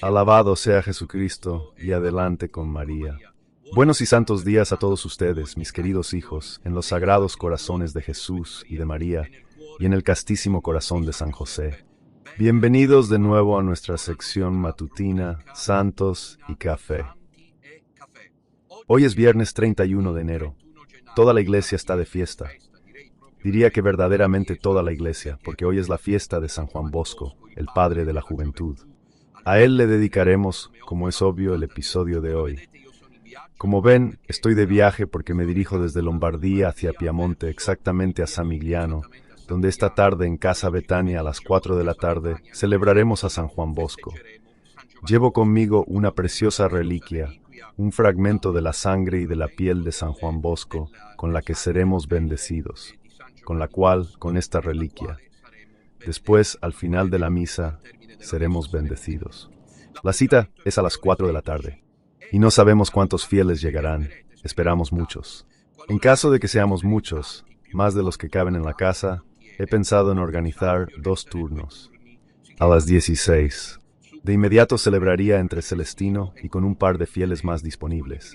Alabado sea Jesucristo y adelante con María. Buenos y santos días a todos ustedes, mis queridos hijos, en los sagrados corazones de Jesús y de María, y en el castísimo corazón de San José. Bienvenidos de nuevo a nuestra sección matutina, Santos y Café. Hoy es viernes 31 de enero. Toda la iglesia está de fiesta. Diría que verdaderamente toda la iglesia, porque hoy es la fiesta de San Juan Bosco, el padre de la juventud. A él le dedicaremos, como es obvio, el episodio de hoy. Como ven, estoy de viaje porque me dirijo desde Lombardía hacia Piamonte, exactamente a San Migliano, donde esta tarde en Casa Betania a las 4 de la tarde celebraremos a San Juan Bosco. Llevo conmigo una preciosa reliquia, un fragmento de la sangre y de la piel de San Juan Bosco, con la que seremos bendecidos, con la cual, con esta reliquia, después, al final de la misa, seremos bendecidos. La cita es a las 4 de la tarde, y no sabemos cuántos fieles llegarán, esperamos muchos. En caso de que seamos muchos, más de los que caben en la casa, he pensado en organizar 2 turnos. A las 16. De inmediato celebraría entre Celestino y con un par de fieles más disponibles.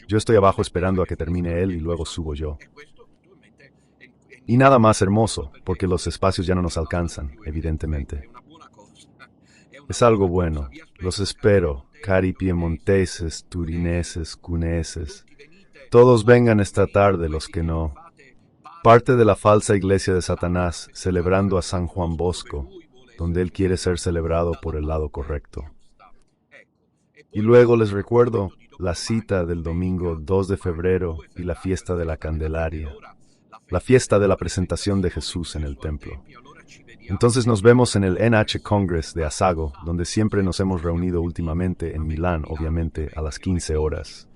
Yo estoy abajo esperando a que termine él y luego subo yo. Y nada más hermoso, porque los espacios ya no nos alcanzan, evidentemente. Es algo bueno. Los espero, cari piemonteses, turineses, cuneses. Todos vengan esta tarde los que no. Parte de la falsa iglesia de Satanás celebrando a San Juan Bosco, donde él quiere ser celebrado por el lado correcto. Y luego les recuerdo la cita del domingo 2 de febrero y la fiesta de la Candelaria, la fiesta de la presentación de Jesús en el templo. Entonces nos vemos en el NH Congress de Asago, donde siempre nos hemos reunido últimamente, en Milán, obviamente, a las 15 horas.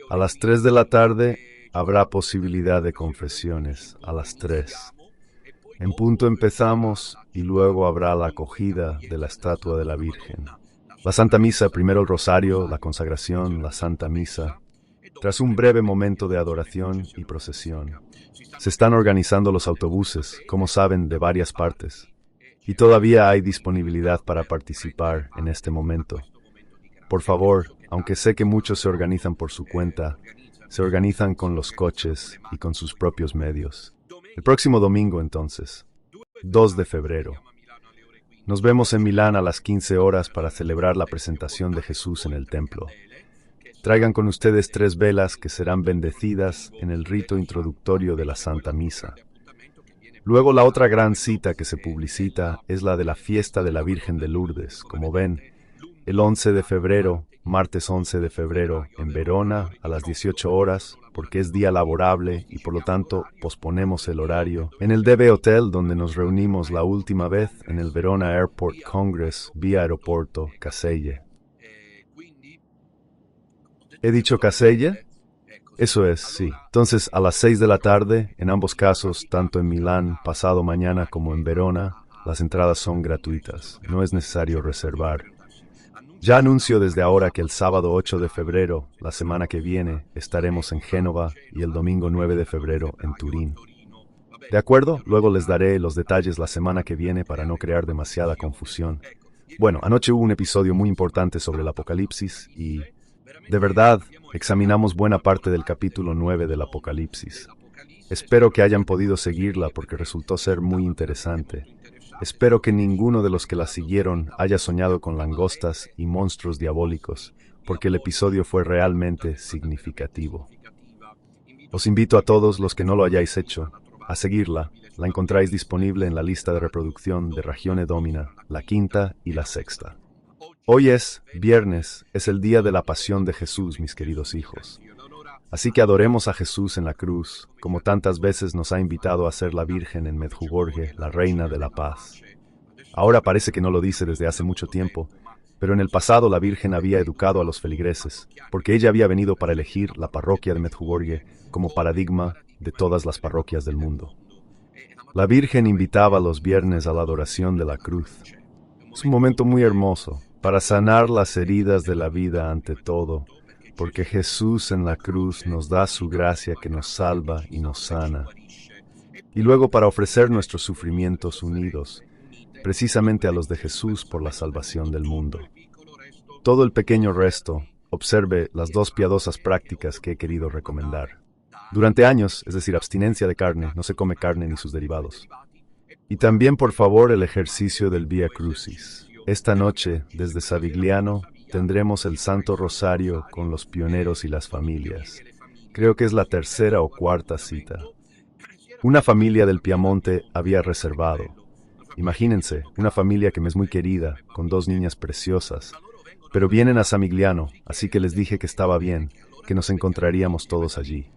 A las 3 de la tarde habrá posibilidad de confesiones, a las 3. En punto empezamos y luego habrá la acogida de la estatua de la Virgen. La Santa Misa, primero el Rosario, la consagración, la Santa Misa. Tras un breve momento de adoración y procesión. Se están organizando los autobuses, como saben, de varias partes. Y todavía hay disponibilidad para participar en este momento. Por favor, aunque sé que muchos se organizan por su cuenta, se organizan con los coches y con sus propios medios. El próximo domingo, entonces, 2 de febrero. Nos vemos en Milán a las 15 horas para celebrar la presentación de Jesús en el templo. Traigan con ustedes 3 velas que serán bendecidas en el rito introductorio de la Santa Misa. Luego la otra gran cita que se publicita es la de la fiesta de la Virgen de Lourdes, como ven, el 11 de febrero, martes 11 de febrero, en Verona, a las 18 horas, porque es día laborable y por lo tanto posponemos el horario, en el DB Hotel donde nos reunimos la última vez en el Verona Airport Congress vía aeropuerto Caselle. ¿He dicho Caselle? Eso es, sí. Entonces, a las 6 de la tarde, en ambos casos, tanto en Milán, pasado mañana, como en Verona, las entradas son gratuitas. No es necesario reservar. Ya anuncio desde ahora que el sábado 8 de febrero, la semana que viene, estaremos en Génova y el domingo 9 de febrero en Turín. ¿De acuerdo? Luego les daré los detalles la semana que viene para no crear demasiada confusión. Bueno, anoche hubo un episodio muy importante sobre el Apocalipsis y, de verdad, examinamos buena parte del capítulo 9 del Apocalipsis. Espero que hayan podido seguirla porque resultó ser muy interesante. Espero que ninguno de los que la siguieron haya soñado con langostas y monstruos diabólicos, porque el episodio fue realmente significativo. Os invito a todos los que no lo hayáis hecho a seguirla. La encontráis disponible en la lista de reproducción de Ragione Domina, la quinta y la sexta. Hoy es viernes, es el día de la pasión de Jesús, mis queridos hijos. Así que adoremos a Jesús en la cruz, como tantas veces nos ha invitado a ser la Virgen en Medjugorje, la Reina de la Paz. Ahora parece que no lo dice desde hace mucho tiempo, pero en el pasado la Virgen había educado a los feligreses, porque ella había venido para elegir la parroquia de Medjugorje como paradigma de todas las parroquias del mundo. La Virgen invitaba los viernes a la adoración de la cruz. Es un momento muy hermoso, para sanar las heridas de la vida ante todo, porque Jesús en la cruz nos da su gracia que nos salva y nos sana. Y luego para ofrecer nuestros sufrimientos unidos, precisamente a los de Jesús por la salvación del mundo. todo el pequeño resto, observe las dos piadosas prácticas que he querido recomendar. Durante años, es decir, abstinencia de carne, no se come carne ni sus derivados. Y también, por favor, el ejercicio del Vía Crucis. Esta noche, desde Savigliano, tendremos el Santo Rosario con los pioneros y las familias. Creo que es la tercera o cuarta cita. Una familia del Piamonte había reservado. Imagínense, una familia que me es muy querida, con dos niñas preciosas. Pero vienen a Samigliano, así que les dije que estaba bien, que nos encontraríamos todos allí.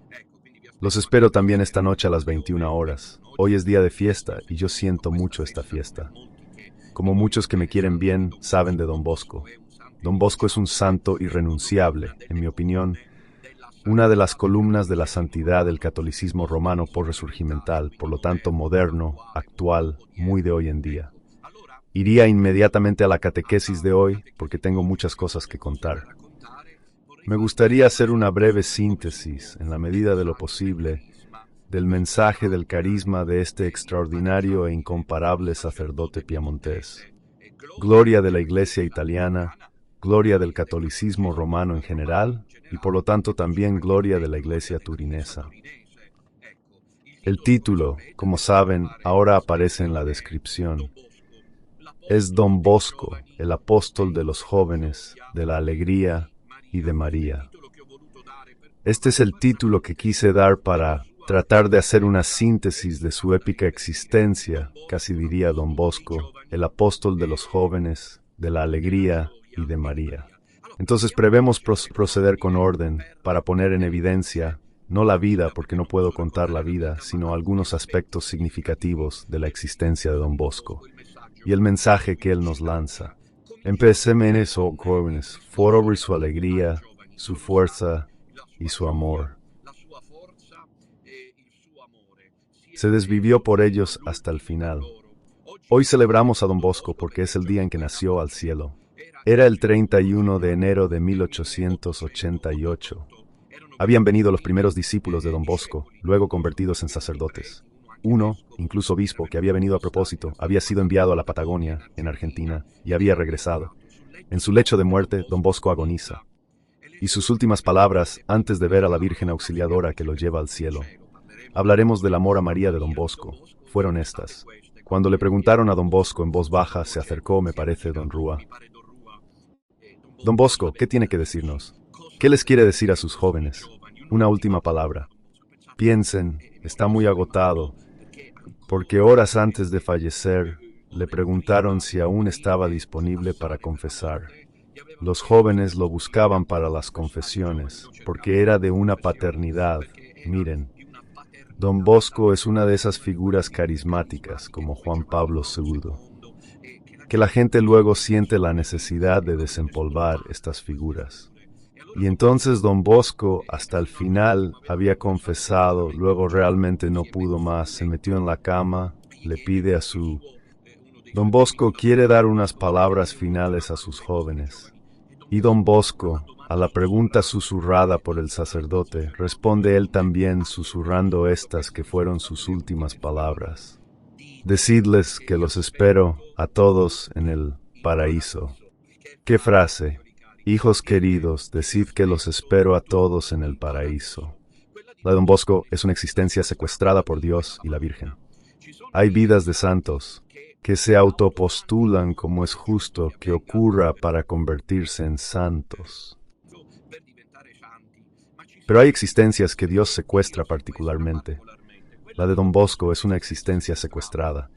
Los espero también esta noche a las 21 horas. Hoy es día de fiesta y yo siento mucho esta fiesta. Como muchos que me quieren bien saben de Don Bosco. Don Bosco es un santo irrenunciable, en mi opinión, una de las columnas de la santidad del catolicismo romano por resurgimental, por lo tanto moderno, actual, muy de hoy en día. Iría inmediatamente a la catequesis de hoy porque tengo muchas cosas que contar. Me gustaría hacer una breve síntesis, en la medida de lo posible, del mensaje del carisma de este extraordinario e incomparable sacerdote piamontés. Gloria de la Iglesia italiana, gloria del catolicismo romano en general, y por lo tanto también gloria de la Iglesia turinesa. El título, como saben, ahora aparece en la descripción. Es Don Bosco, el apóstol de los jóvenes, de la alegría y de María. Este es el título que quise dar para tratar de hacer una síntesis de su épica existencia, casi diría Don Bosco, el apóstol de los jóvenes, de la alegría y de María. Entonces prevemos proceder con orden para poner en evidencia, no la vida, porque no puedo contar la vida, sino algunos aspectos significativos de la existencia de Don Bosco y el mensaje que él nos lanza. Empecemos en eso, jóvenes, sobre su alegría, su fuerza y su amor. Se desvivió por ellos hasta el final. Hoy celebramos a Don Bosco porque es el día en que nació al cielo. Era el 31 de enero de 1888. Habían venido los primeros discípulos de Don Bosco, luego convertidos en sacerdotes. Uno, incluso obispo, que había venido a propósito, había sido enviado a la Patagonia, en Argentina, y había regresado. En su lecho de muerte, Don Bosco agoniza. Y sus últimas palabras, antes de ver a la Virgen Auxiliadora que lo lleva al cielo. Hablaremos del amor a María de Don Bosco. Fueron estas. Cuando le preguntaron a Don Bosco en voz baja, se acercó, me parece, Don Rúa. Don Bosco, ¿qué tiene que decirnos? ¿Qué les quiere decir a sus jóvenes? Una última palabra. Piensen, está muy agotado, porque horas antes de fallecer, le preguntaron si aún estaba disponible para confesar. Los jóvenes lo buscaban para las confesiones, porque era de una paternidad. Miren, Don Bosco es una de esas figuras carismáticas, como Juan Pablo II, que la gente luego siente la necesidad de desempolvar estas figuras. Y entonces Don Bosco, hasta el final, había confesado, luego realmente no pudo más, se metió en la cama, le pide a su... Don Bosco quiere dar unas palabras finales a sus jóvenes. Y Don Bosco, a la pregunta susurrada por el sacerdote, responde él también susurrando estas que fueron sus últimas palabras. Decidles que los espero a todos en el paraíso. ¿Qué frase? Hijos queridos, decid que los espero a todos en el paraíso. La de Don Bosco es una existencia secuestrada por Dios y la Virgen. Hay vidas de santos que se autopostulan como es justo que ocurra para convertirse en santos. Pero hay existencias que Dios secuestra particularmente. La de Don Bosco es una existencia secuestrada.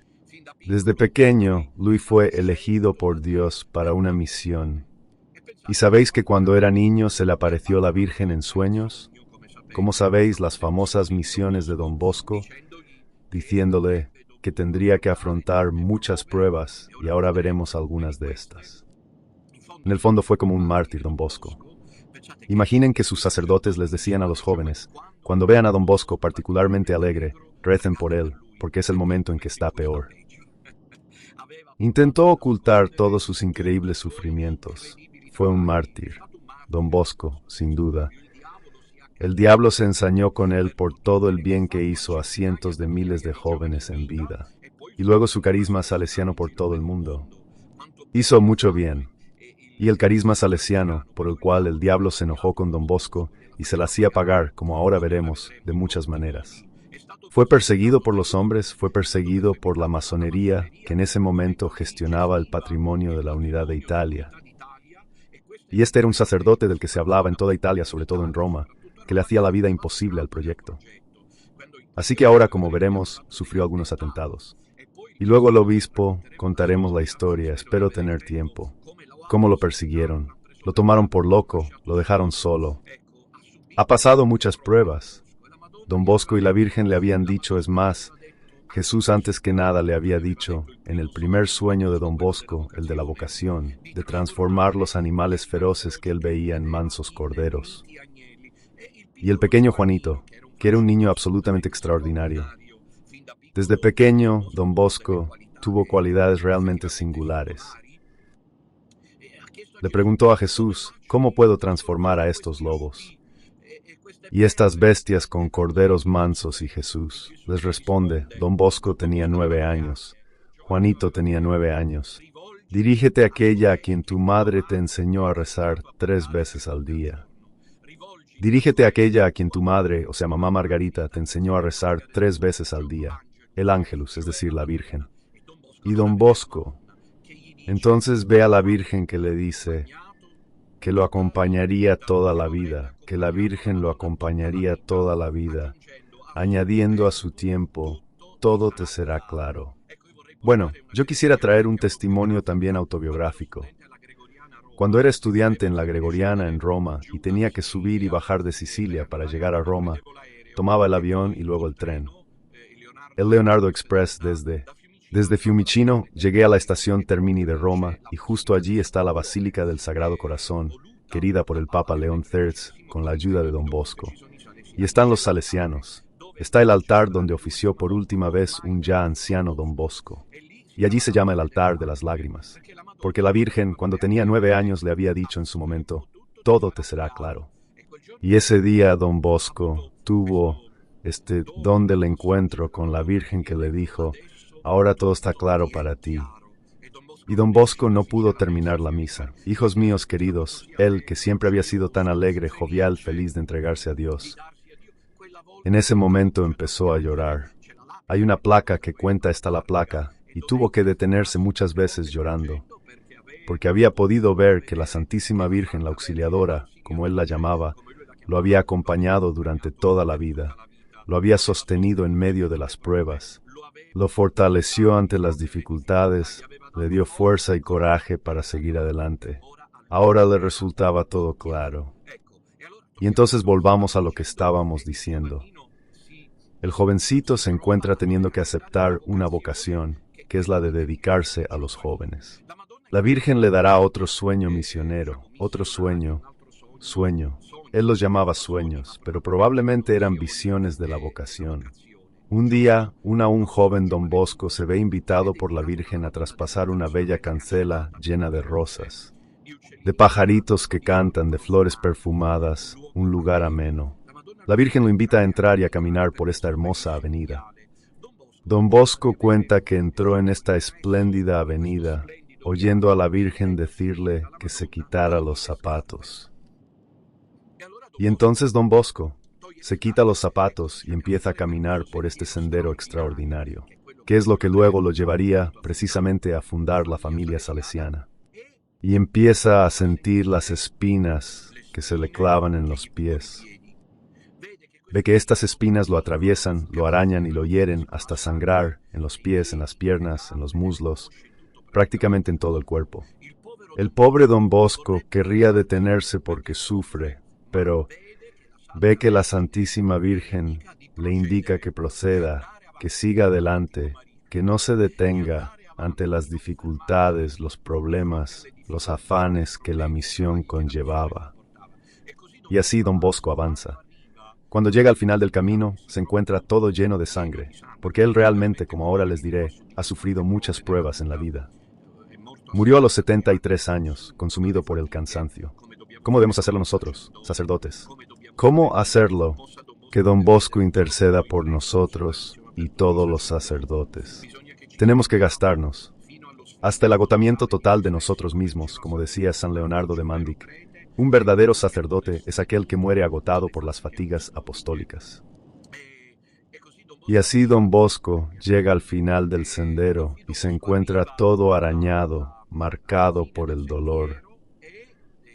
Desde pequeño, Luis fue elegido por Dios para una misión. ¿Y sabéis que cuando era niño se le apareció la Virgen en sueños? ¿Cómo sabéis las famosas misiones de Don Bosco? Diciéndole que tendría que afrontar muchas pruebas, y ahora veremos algunas de estas. En el fondo fue como un mártir Don Bosco. Imaginen que sus sacerdotes les decían a los jóvenes, cuando vean a Don Bosco particularmente alegre, recen por él, porque es el momento en que está peor. Intentó ocultar todos sus increíbles sufrimientos. Fue un mártir, Don Bosco, sin duda. El diablo se ensañó con él por todo el bien que hizo a cientos de miles de jóvenes en vida. Y luego su carisma salesiano por todo el mundo. Hizo mucho bien. y el carisma salesiano, por el cual el diablo se enojó con don Bosco y se la hacía pagar, como ahora veremos, de muchas maneras. Fue perseguido por los hombres, fue perseguido por la masonería, que en ese momento gestionaba el patrimonio de la Unidad de Italia. Y este era un sacerdote del que se hablaba en toda Italia, sobre todo en Roma, que le hacía la vida imposible al proyecto. Así que ahora, como veremos, sufrió algunos atentados. Y luego el obispo, contaremos la historia, espero tener tiempo. Cómo lo persiguieron, lo tomaron por loco, lo dejaron solo. Ha pasado muchas pruebas. Don Bosco y la Virgen le habían dicho, es más, Jesús antes que nada le había dicho, en el primer sueño de don Bosco, el de la vocación, de transformar los animales feroces que él veía en mansos corderos. Y el pequeño Juanito, que era un niño absolutamente extraordinario. Desde pequeño, don Bosco tuvo cualidades realmente singulares. Le preguntó a Jesús, ¿cómo puedo transformar a estos lobos y estas bestias con corderos mansos? Y Jesús les responde, don Bosco tenía 9 años, Juanito tenía 9 años. Dirígete a aquella a quien tu madre te enseñó a rezar 3 veces al día. Dirígete a aquella a quien tu madre, o sea, mamá Margarita, te enseñó a rezar 3 veces al día. El Ángelus, es decir, la Virgen. Y don Bosco, entonces ve a la Virgen que le dice que lo acompañaría toda la vida, que la Virgen lo acompañaría toda la vida, añadiendo a su tiempo, todo te será claro. Bueno, yo quisiera traer un testimonio también autobiográfico. Cuando era estudiante en la Gregoriana en Roma y tenía que subir y bajar de Sicilia para llegar a Roma, tomaba el avión y luego el tren. El Leonardo Express desde Fiumicino llegué a la estación Termini de Roma y justo allí está la Basílica del Sagrado Corazón, querida por el Papa León III con la ayuda de don Bosco. Y están los salesianos. Está el altar donde ofició por última vez un ya anciano don Bosco. Y allí se llama el altar de las lágrimas, porque la Virgen, cuando tenía 9 años, le había dicho en su momento, todo te será claro. Y ese día don Bosco tuvo don del encuentro con la Virgen que le dijo, ahora todo está claro para ti. Y don Bosco no pudo terminar la misa. Hijos míos queridos, él que siempre había sido tan alegre, jovial, feliz de entregarse a Dios, en ese momento empezó a llorar. Hay una placa que cuenta la placa, y tuvo que detenerse muchas veces llorando, porque había podido ver que la Santísima Virgen, la Auxiliadora, como él la llamaba, lo había acompañado durante toda la vida, lo había sostenido en medio de las pruebas, lo fortaleció ante las dificultades, le dio fuerza y coraje para seguir adelante. Ahora le resultaba todo claro. Y entonces volvamos a lo que estábamos diciendo. El jovencito se encuentra teniendo que aceptar una vocación, que es la de dedicarse a los jóvenes. La Virgen le dará otro sueño misionero, otro sueño. Él los llamaba sueños, pero probablemente eran visiones de la vocación. Un día, un joven don Bosco se ve invitado por la Virgen a traspasar una bella cancela llena de rosas, de pajaritos que cantan, de flores perfumadas, un lugar ameno. La Virgen lo invita a entrar y a caminar por esta hermosa avenida. Don Bosco cuenta que entró en esta espléndida avenida, oyendo a la Virgen decirle que se quitara los zapatos. Y entonces don Bosco se quita los zapatos y empieza a caminar por este sendero extraordinario, que es lo que luego lo llevaría precisamente a fundar la familia salesiana. Y empieza a sentir las espinas que se le clavan en los pies. Ve que estas espinas lo atraviesan, lo arañan y lo hieren hasta sangrar en los pies, en las piernas, en los muslos, prácticamente en todo el cuerpo. El pobre don Bosco querría detenerse porque sufre, pero ve que la Santísima Virgen le indica que proceda, que siga adelante, que no se detenga ante las dificultades, los problemas, los afanes que la misión conllevaba. Y así don Bosco avanza. Cuando llega al final del camino, se encuentra todo lleno de sangre, porque él realmente, como ahora les diré, ha sufrido muchas pruebas en la vida. Murió a los 73 años, consumido por el cansancio. ¿Cómo debemos hacerlo nosotros, sacerdotes? ¿Cómo hacerlo que don Bosco interceda por nosotros y todos los sacerdotes? Tenemos que gastarnos. hasta el agotamiento total de nosotros mismos, como decía San Leonardo de Mandic. Un verdadero sacerdote es aquel que muere agotado por las fatigas apostólicas. Y así don Bosco llega al final del sendero y se encuentra todo arañado, marcado por el dolor.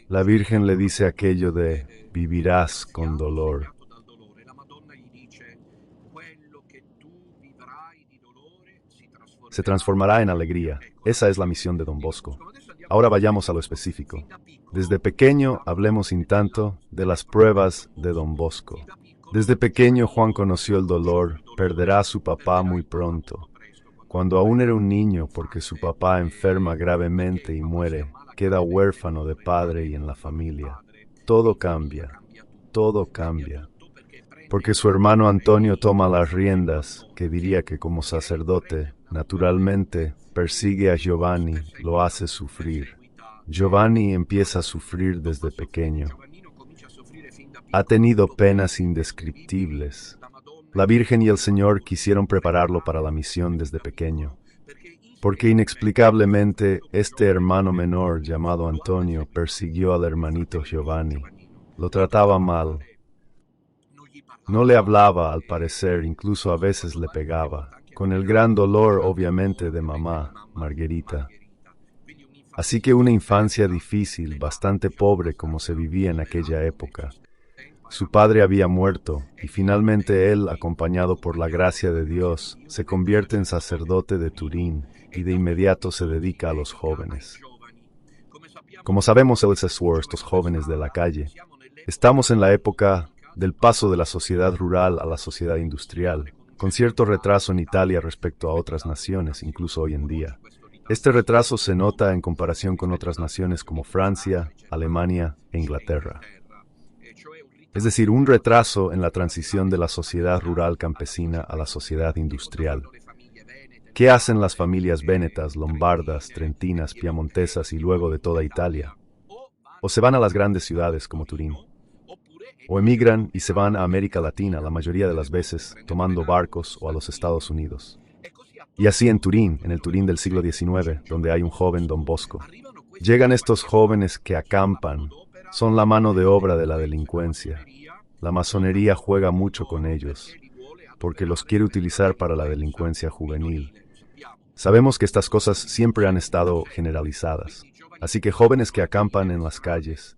La Virgen le dice aquello de vivirás con dolor. Se transformará en alegría. Esa es la misión de don Bosco. Ahora vayamos a lo específico. Desde pequeño hablemos sin tanto de las pruebas de don Bosco. Desde pequeño Juan conoció el dolor, perderá a su papá muy pronto. Cuando aún era un niño, porque su papá enferma gravemente y muere, queda huérfano de padre y en la familia. Todo cambia, porque su hermano Antonio toma las riendas, que diría que como sacerdote, naturalmente, persigue a Giovanni, lo hace sufrir. Giovanni empieza a sufrir desde pequeño. Ha tenido penas indescriptibles. La Virgen y el Señor quisieron prepararlo para la misión desde pequeño, porque inexplicablemente este hermano menor llamado Antonio persiguió al hermanito Giovanni. Lo trataba mal. No le hablaba, al parecer, incluso a veces le pegaba, con el gran dolor, obviamente, de mamá, Margherita. Así que una infancia difícil, bastante pobre como se vivía en aquella época. Su padre había muerto, y finalmente él, acompañado por la gracia de Dios, se convierte en sacerdote de Turín, y de inmediato se dedica a los jóvenes. Como sabemos, él asesoró a estos jóvenes de la calle. Estamos en la época del paso de la sociedad rural a la sociedad industrial, con cierto retraso en Italia respecto a otras naciones, incluso hoy en día. Este retraso se nota en comparación con otras naciones como Francia, Alemania e Inglaterra. Es decir, un retraso en la transición de la sociedad rural campesina a la sociedad industrial. ¿Qué hacen las familias vénetas, lombardas, trentinas, piamontesas y luego de toda Italia? O se van a las grandes ciudades como Turín, o emigran y se van a América Latina la mayoría de las veces, tomando barcos o a los Estados Unidos. Y así en Turín, en el Turín del siglo XIX, donde hay un joven don Bosco. Llegan estos jóvenes que acampan, son la mano de obra de la delincuencia. La masonería juega mucho con ellos, porque los quiere utilizar para la delincuencia juvenil. Sabemos que estas cosas siempre han estado generalizadas, así que jóvenes que acampan en las calles,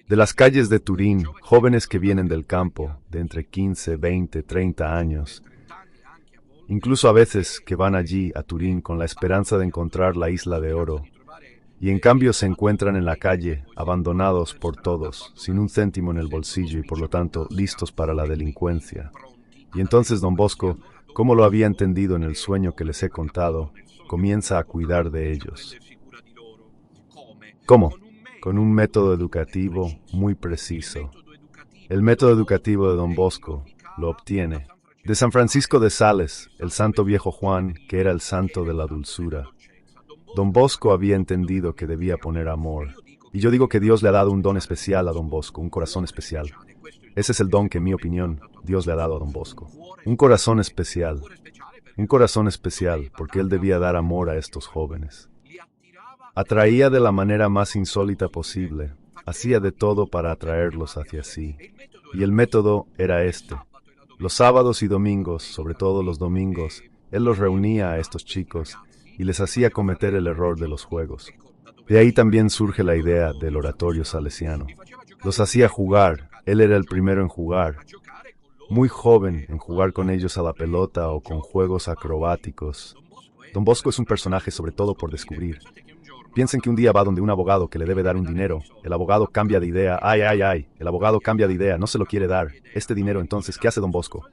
de las calles de Turín, jóvenes que vienen del campo, de entre 15, 20, 30 años, incluso a veces que van allí a Turín con la esperanza de encontrar la isla de oro, y en cambio se encuentran en la calle, abandonados por todos, sin un céntimo en el bolsillo y por lo tanto listos para la delincuencia. Y entonces don Bosco, como lo había entendido en el sueño que les he contado, comienza a cuidar de ellos. ¿Cómo? Con un método educativo muy preciso. El método educativo de don Bosco lo obtiene de San Francisco de Sales, el santo viejo Juan, que era el santo de la dulzura. Don Bosco había entendido que debía poner amor. Y yo digo que Dios le ha dado un don especial a don Bosco, un corazón especial. Ese es el don que, en mi opinión, Dios le ha dado a don Bosco. Un corazón especial, porque él debía dar amor a estos jóvenes. Atraía de la manera más insólita posible, hacía de todo para atraerlos hacia sí. Y el método era este. Los sábados y domingos, sobre todo los domingos, él los reunía a estos chicos y les hacía cometer el error de los juegos. De ahí también surge la idea del oratorio salesiano. Los hacía jugar, él era el primero en jugar, muy joven en jugar con ellos a la pelota o con juegos acrobáticos. Don Bosco es un personaje sobre todo por descubrir. Piensen que un día va donde un abogado que le debe dar un dinero. El abogado cambia de idea. ¡Ay! El abogado cambia de idea, no se lo quiere dar. Este dinero, entonces, ¿qué hace don Bosco?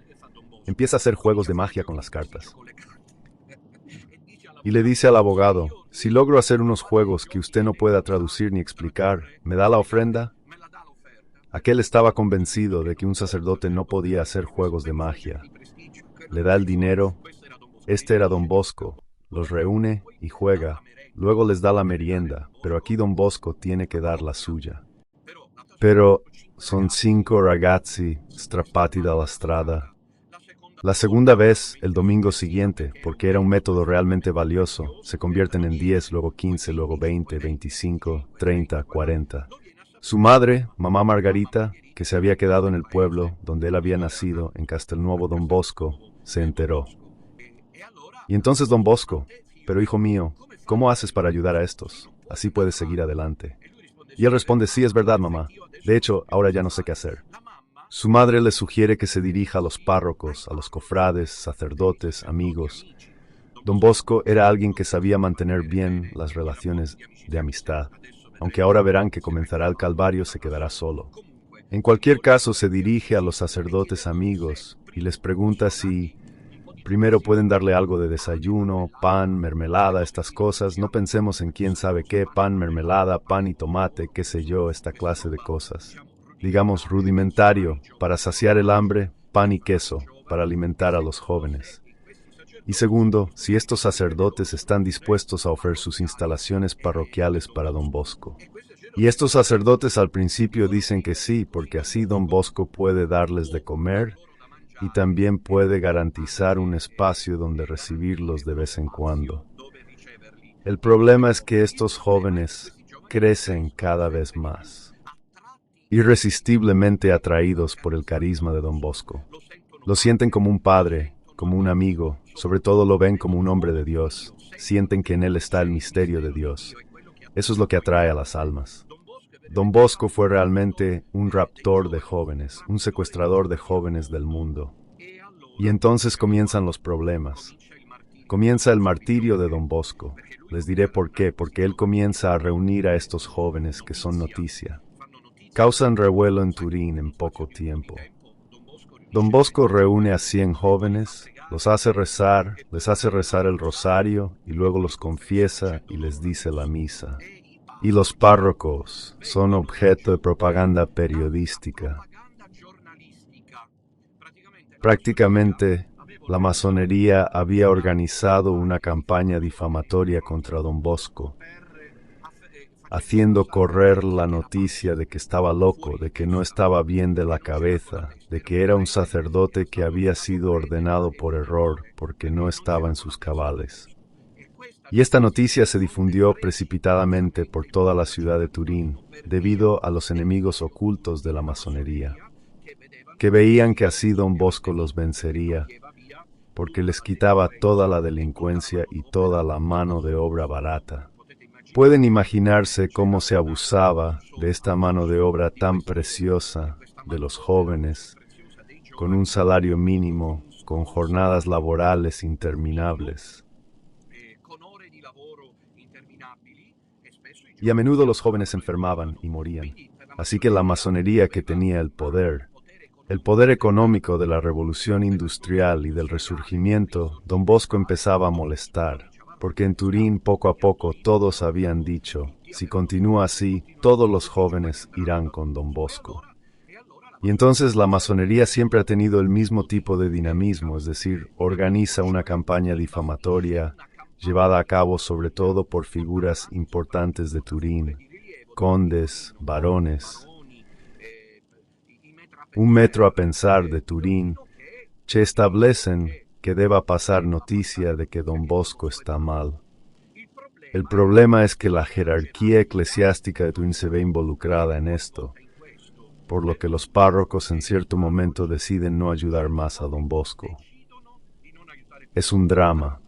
Empieza a hacer juegos de magia con las cartas. Y le dice al abogado, si logro hacer unos juegos que usted no pueda traducir ni explicar, ¿me da la ofrenda? Aquel estaba convencido de que un sacerdote no podía hacer juegos de magia. Le da el dinero. Este era don Bosco. Los reúne y juega. Luego les da la merienda, pero aquí don Bosco tiene que dar la suya. Pero son 5 ragazzi strappati dalla strada. La segunda vez, el domingo siguiente, porque era un método realmente valioso, se convierten en 10, luego 15, luego 20, 25, 30, 40. Su madre, mamá Margarita, que se había quedado en el pueblo donde él había nacido, en Castelnuovo Don Bosco, se enteró. Y entonces Don Bosco, pero hijo mío, ¿cómo haces para ayudar a estos? Así puedes seguir adelante. Y él responde, sí, es verdad, mamá. De hecho, ahora ya no sé qué hacer. Su madre le sugiere que se dirija a los párrocos, a los cofrades, sacerdotes, amigos. Don Bosco era alguien que sabía mantener bien las relaciones de amistad, aunque ahora verán que comenzará el calvario, se quedará solo. En cualquier caso, se dirige a los sacerdotes amigos y les pregunta si primero pueden darle algo de desayuno, pan, mermelada, estas cosas. No pensemos en quién sabe qué, pan, mermelada, pan y tomate, qué sé yo, esta clase de cosas. Digamos rudimentario, para saciar el hambre, pan y queso, para alimentar a los jóvenes. Y segundo, si estos sacerdotes están dispuestos a ofrecer sus instalaciones parroquiales para Don Bosco. Y estos sacerdotes al principio dicen que sí, porque así Don Bosco puede darles de comer y también puede garantizar un espacio donde recibirlos de vez en cuando. El problema es que estos jóvenes crecen cada vez más, irresistiblemente atraídos por el carisma de Don Bosco. Lo sienten como un padre, como un amigo, sobre todo lo ven como un hombre de Dios, sienten que en él está el misterio de Dios. Eso es lo que atrae a las almas. Don Bosco fue realmente un raptor de jóvenes, un secuestrador de jóvenes del mundo. Y entonces comienzan los problemas. Comienza el martirio de Don Bosco. Les diré por qué, porque él comienza a reunir a estos jóvenes que son noticia. Causan revuelo en Turín en poco tiempo. Don Bosco reúne a 100 jóvenes, los hace rezar, les hace rezar el rosario y luego los confiesa y les dice la misa. Y los párrocos son objeto de propaganda periodística. Prácticamente, la masonería había organizado una campaña difamatoria contra Don Bosco, haciendo correr la noticia de que estaba loco, de que no estaba bien de la cabeza, de que era un sacerdote que había sido ordenado por error porque no estaba en sus cabales. Y esta noticia se difundió precipitadamente por toda la ciudad de Turín, debido a los enemigos ocultos de la masonería, que veían que así Don Bosco los vencería, porque les quitaba toda la delincuencia y toda la mano de obra barata. Pueden imaginarse cómo se abusaba de esta mano de obra tan preciosa de los jóvenes, con un salario mínimo, con jornadas laborales interminables. Y a menudo los jóvenes se enfermaban y morían. Así que la masonería, que tenía el poder económico de la revolución industrial y del resurgimiento, Don Bosco empezaba a molestar, porque en Turín poco a poco todos habían dicho, si continúa así, todos los jóvenes irán con Don Bosco. Y entonces la masonería siempre ha tenido el mismo tipo de dinamismo, es decir, organiza una campaña difamatoria, llevada a cabo sobre todo por figuras importantes de Turín, condes, barones. Un metro a pensar de Turín, che establecen que deba pasar noticia de que Don Bosco está mal. El problema es que la jerarquía eclesiástica de Turín se ve involucrada en esto, por lo que los párrocos en cierto momento deciden no ayudar más a Don Bosco. Es un drama.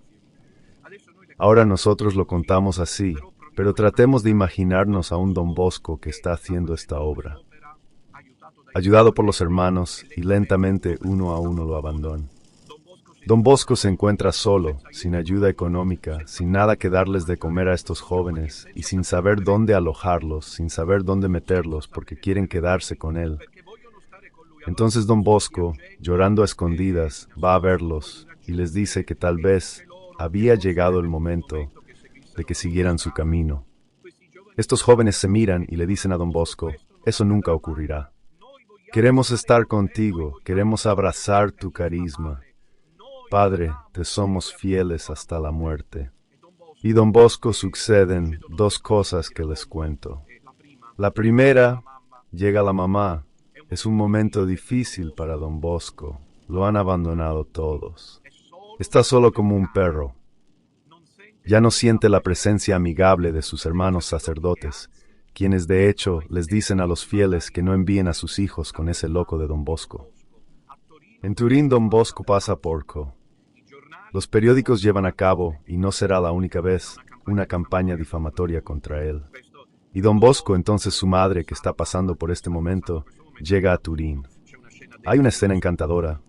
Ahora nosotros lo contamos así, pero tratemos de imaginarnos a un Don Bosco que está haciendo esta obra, ayudado por los hermanos, y lentamente uno a uno lo abandonan. Don Bosco se encuentra solo, sin ayuda económica, sin nada que darles de comer a estos jóvenes, y sin saber dónde alojarlos, sin saber dónde meterlos, porque quieren quedarse con él. Entonces Don Bosco, llorando a escondidas, va a verlos, y les dice que tal vez había llegado el momento de que siguieran su camino. Estos jóvenes se miran y le dicen a Don Bosco, eso nunca ocurrirá. Queremos estar contigo, queremos abrazar tu carisma. Padre, te somos fieles hasta la muerte. Y Don Bosco suceden dos cosas que les cuento. La primera, llega la mamá. Es un momento difícil para Don Bosco. lo han abandonado todos. Está solo como un perro. Ya no siente la presencia amigable de sus hermanos sacerdotes, quienes de hecho les dicen a los fieles que no envíen a sus hijos con ese loco de Don Bosco. En Turín Don Bosco pasa porco. Los periódicos llevan a cabo, y no será la única vez, una campaña difamatoria contra él. Y Don Bosco, entonces su madre, que está pasando por este momento, llega a Turín. Hay una escena encantadora.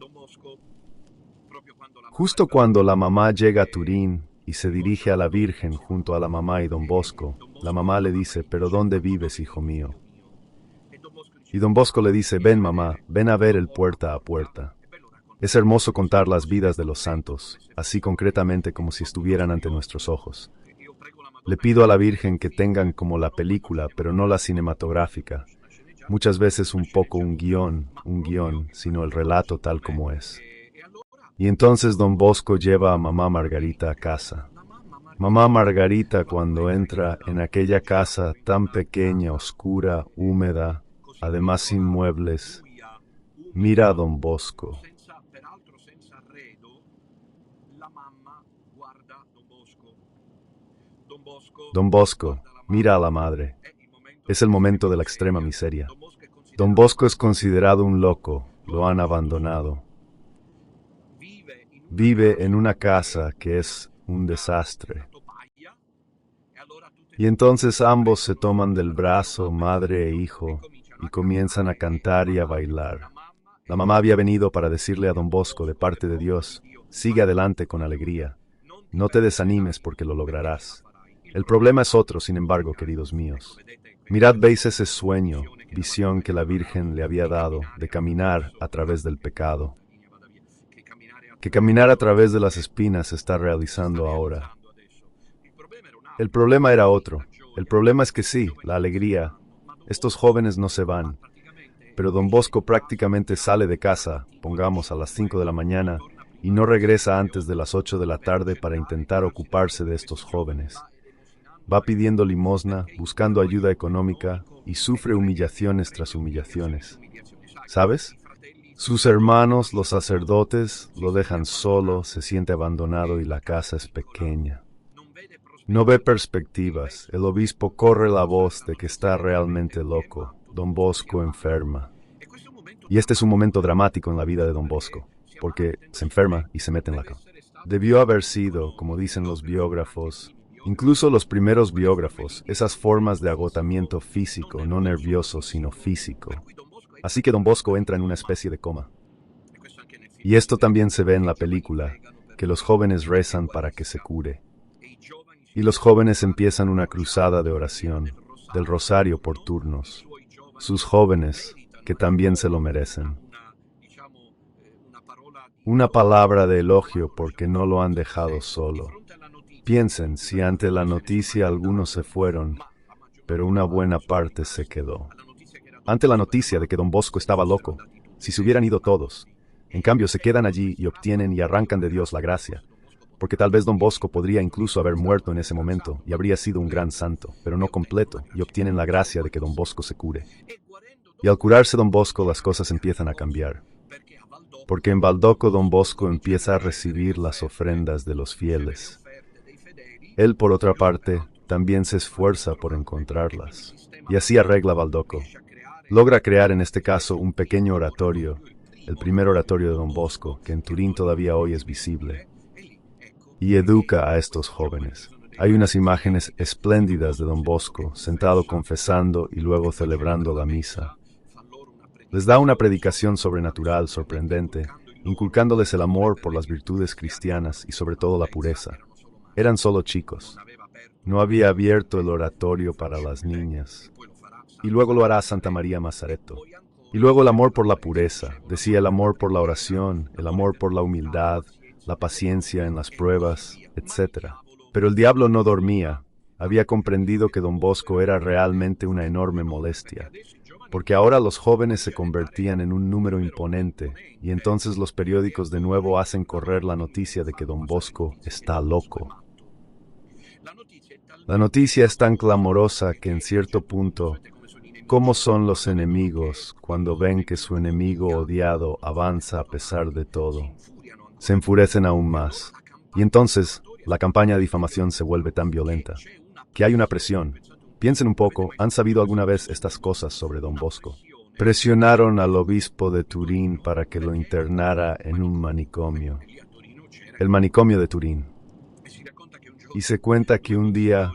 Justo cuando la mamá llega a Turín y se dirige a la Virgen junto a la mamá y Don Bosco, la mamá le dice: «¿Pero dónde vives, hijo mío?». Y Don Bosco le dice: «Ven, mamá, ven a ver el puerta a puerta». Es hermoso contar las vidas de los santos, así concretamente como si estuvieran ante nuestros ojos. Le pido a la Virgen que tengan como la película, pero no la cinematográfica, muchas veces un poco un guión, sino el relato tal como es. Y entonces Don Bosco lleva a mamá Margarita a casa. Mamá Margarita, cuando entra en aquella casa tan pequeña, oscura, húmeda, además sin muebles, mira a Don Bosco. Don Bosco mira a la madre. Es el momento de la extrema miseria. Don Bosco es considerado un loco, lo han abandonado. Vive en una casa que es un desastre. Y entonces ambos se toman del brazo, madre e hijo, y comienzan a cantar y a bailar. La mamá había venido para decirle a Don Bosco, de parte de Dios: sigue adelante con alegría. No te desanimes porque lo lograrás. El problema es otro, sin embargo, queridos míos. Mirad, veis ese sueño, visión que la Virgen le había dado, de caminar a través del pecado. Que caminar a través de las espinas se está realizando ahora. El problema era otro. El problema es que sí, la alegría. Estos jóvenes no se van. Pero Don Bosco prácticamente sale de casa, pongamos a las 5 de la mañana, y no regresa antes de las 8 de la tarde para intentar ocuparse de estos jóvenes. Va pidiendo limosna, buscando ayuda económica, y sufre humillaciones tras humillaciones. ¿Sabes? Sus hermanos, los sacerdotes, lo dejan solo, se siente abandonado y la casa es pequeña. No ve perspectivas. El obispo corre la voz de que está realmente loco. Don Bosco enferma. Y este es un momento dramático en la vida de Don Bosco, porque se enferma y se mete en la cama. Debió haber sido, como dicen los biógrafos, incluso los primeros biógrafos, esas formas de agotamiento físico, no nervioso, sino físico. Así que Don Bosco entra en una especie de coma. Y esto también se ve en la película, que los jóvenes rezan para que se cure. Y los jóvenes empiezan una cruzada de oración, del rosario por turnos. Sus jóvenes, que también se lo merecen. Una palabra de elogio porque no lo han dejado solo. Piensen si ante la noticia algunos se fueron, pero una buena parte se quedó. Ante la noticia de que Don Bosco estaba loco, si se hubieran ido todos, en cambio se quedan allí y obtienen y arrancan de Dios la gracia, porque tal vez Don Bosco podría incluso haber muerto en ese momento y habría sido un gran santo, pero no completo, y obtienen la gracia de que Don Bosco se cure. Y al curarse Don Bosco las cosas empiezan a cambiar, porque en Baldoco Don Bosco empieza a recibir las ofrendas de los fieles. Él, por otra parte, también se esfuerza por encontrarlas, y así arregla Baldoco. Logra crear en este caso un pequeño oratorio, el primer oratorio de Don Bosco, que en Turín todavía hoy es visible, y educa a estos jóvenes. Hay unas imágenes espléndidas de Don Bosco, sentado confesando y luego celebrando la misa. Les da una predicación sobrenatural sorprendente, inculcándoles el amor por las virtudes cristianas y sobre todo la pureza. Eran solo chicos. No había abierto el oratorio para las niñas. Y luego lo hará Santa María Masaretto. Y luego el amor por la pureza, decía el amor por la oración, el amor por la humildad, la paciencia en las pruebas, etc. Pero el diablo no dormía. Había comprendido que Don Bosco era realmente una enorme molestia, porque ahora los jóvenes se convertían en un número imponente, y entonces los periódicos de nuevo hacen correr la noticia de que Don Bosco está loco. La noticia es tan clamorosa que en cierto punto ¿Cómo son los enemigos cuando ven que su enemigo odiado avanza a pesar de todo? Se enfurecen aún más. Y entonces, la campaña de difamación se vuelve tan violenta, que hay una presión. Piensen un poco, ¿han sabido alguna vez estas cosas sobre Don Bosco? Presionaron al obispo de Turín para que lo internara en un manicomio. El manicomio de Turín. Y se cuenta que un día,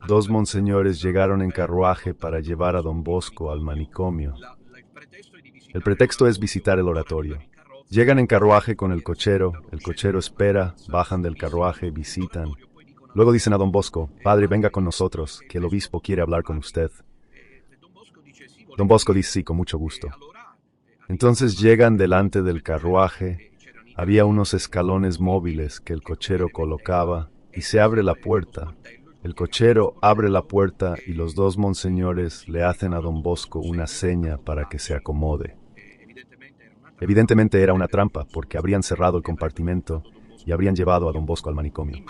dos monseñores llegaron en carruaje para llevar a Don Bosco al manicomio. El pretexto es visitar el oratorio. Llegan en carruaje con el cochero espera, bajan del carruaje, visitan. Luego dicen a Don Bosco, «Padre, venga con nosotros, que el obispo quiere hablar con usted». Don Bosco dice sí, con mucho gusto. Entonces llegan delante del carruaje, había unos escalones móviles que el cochero colocaba, y se abre la puerta. El cochero abre la puerta y los dos monseñores le hacen a Don Bosco una seña para que se acomode. Evidentemente era una trampa, porque habrían cerrado el compartimento y habrían llevado a Don Bosco al manicomio.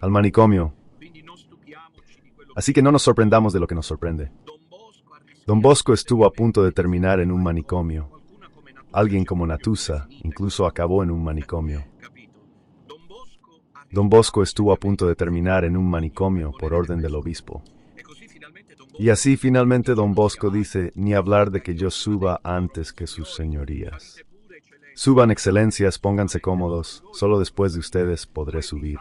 Al manicomio. Así que no nos sorprendamos de lo que nos sorprende. Don Bosco estuvo a punto de terminar en un manicomio. Alguien como Natusa incluso acabó en un manicomio. Don Bosco estuvo a punto de terminar en un manicomio por orden del obispo. Y así finalmente Don Bosco dice, ni hablar de que yo suba antes que sus señorías. Suban, excelencias, pónganse cómodos, solo después de ustedes podré subir.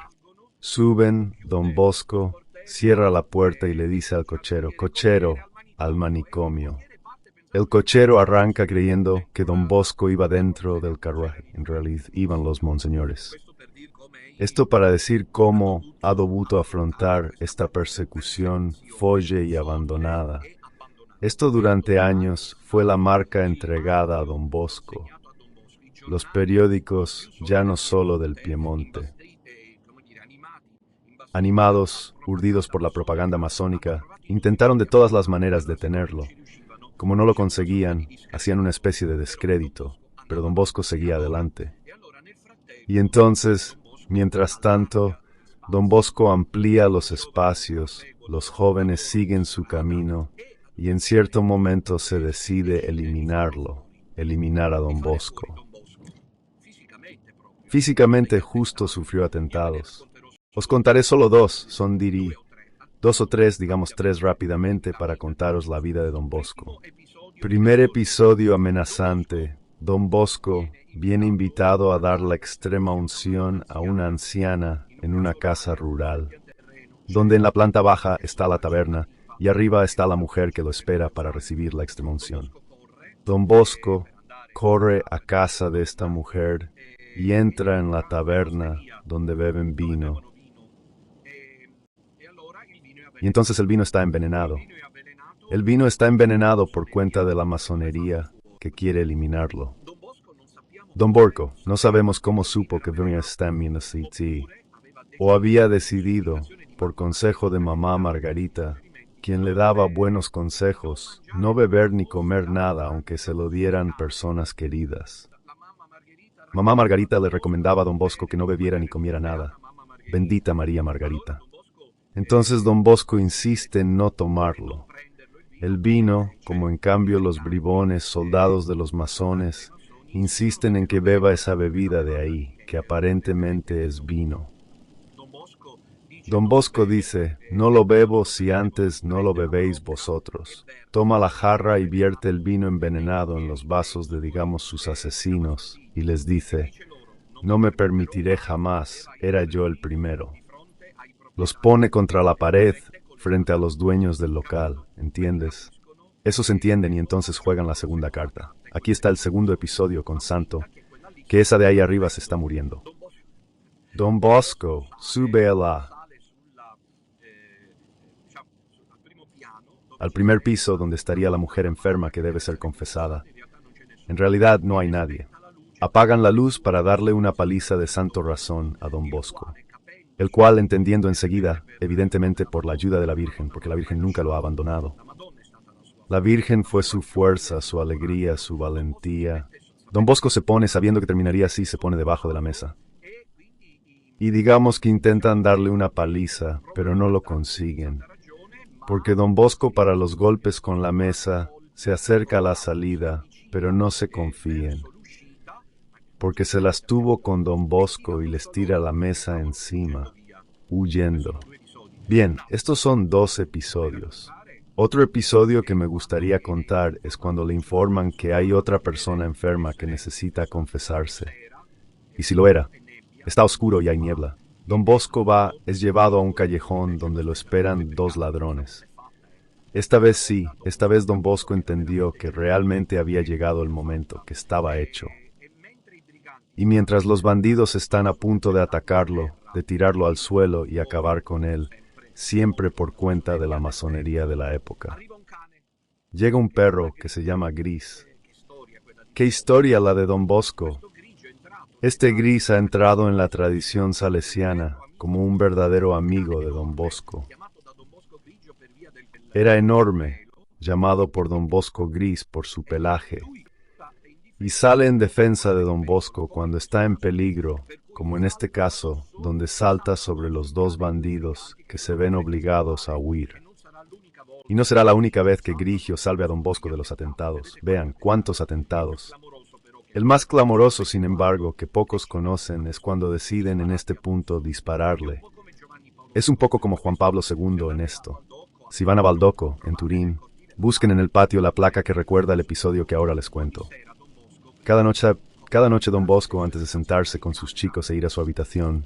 Suben, Don Bosco cierra la puerta y le dice al cochero, «Cochero, al manicomio». El cochero arranca creyendo que Don Bosco iba dentro del carruaje. En realidad iban los monseñores. Esto para decir cómo ha dovuto afrontar esta persecución folle y abandonada. Esto durante años fue la marca entregada a Don Bosco. Los periódicos, ya no solo del Piemonte, animados, urdidos por la propaganda masónica, intentaron de todas las maneras detenerlo. Como no lo conseguían, hacían una especie de descrédito, pero Don Bosco seguía adelante. Y entonces, mientras tanto, Don Bosco amplía los espacios, los jóvenes siguen su camino, y en cierto momento se decide eliminar a Don Bosco. Físicamente justo sufrió atentados. Os contaré solo dos, dos o tres, digamos tres rápidamente para contaros la vida de Don Bosco. Primer episodio amenazante. Don Bosco viene invitado a dar la extrema unción a una anciana en una casa rural, donde en la planta baja está la taberna y arriba está la mujer que lo espera para recibir la extrema unción. Don Bosco corre a casa de esta mujer y entra en la taberna donde beben vino. Y entonces el vino está envenenado. El vino está envenenado por cuenta de la masonería que quiere eliminarlo. Don Bosco, no sabemos cómo supo que venía en City, o había decidido, por consejo de mamá Margarita, quien le daba buenos consejos, no beber ni comer nada aunque se lo dieran personas queridas. Mamá Margarita le recomendaba a Don Bosco que no bebiera ni comiera nada. Bendita María Margarita. Entonces Don Bosco insiste en no tomarlo. El vino, como en cambio los bribones, soldados de los masones, insisten en que beba esa bebida de ahí, que aparentemente es vino. Don Bosco dice, no lo bebo si antes no lo bebéis vosotros. Toma la jarra y vierte el vino envenenado en los vasos de, digamos, sus asesinos, y les dice, no me permitiré jamás, era yo el primero. Los pone contra la pared frente a los dueños del local, ¿entiendes? Esos entienden y entonces juegan la segunda carta. Aquí está el segundo episodio con Santo, que esa de ahí arriba se está muriendo. Don Bosco sube al primer piso donde estaría la mujer enferma que debe ser confesada. En realidad no hay nadie. Apagan la luz para darle una paliza de santo razón a Don Bosco, el cual, entendiendo enseguida, evidentemente por la ayuda de la Virgen, porque la Virgen nunca lo ha abandonado. La Virgen fue su fuerza, su alegría, su valentía. Don Bosco se pone, sabiendo que terminaría así, se pone debajo de la mesa. Y digamos que intentan darle una paliza, pero no lo consiguen. porque Don Bosco para los golpes con la mesa se acerca a la salida, pero no se confíen, porque se las tuvo con Don Bosco y les tira la mesa encima, huyendo. Bien, estos son 2 episodios. Otro episodio que me gustaría contar es cuando le informan que hay otra persona enferma que necesita confesarse. Y si lo era, está oscuro y hay niebla. Don Bosco es llevado a un callejón donde lo esperan 2 ladrones. Esta vez Don Bosco entendió que realmente había llegado el momento, que estaba hecho. Y mientras los bandidos están a punto de atacarlo, de tirarlo al suelo y acabar con él, siempre por cuenta de la masonería de la época, llega un perro que se llama Gris. ¿Qué historia la de Don Bosco? Este Gris ha entrado en la tradición salesiana como un verdadero amigo de Don Bosco. Era enorme, llamado por Don Bosco Gris por su pelaje, y sale en defensa de Don Bosco cuando está en peligro, como en este caso, donde salta sobre los 2 bandidos que se ven obligados a huir. Y no será la única vez que Grigio salve a Don Bosco de los atentados. Vean cuántos atentados. El más clamoroso, sin embargo, que pocos conocen es cuando deciden en este punto dispararle. Es un poco como Juan Pablo II en esto. Si van a Baldocco, en Turín, busquen en el patio la placa que recuerda el episodio que ahora les cuento. Cada noche Don Bosco, antes de sentarse con sus chicos e ir a su habitación,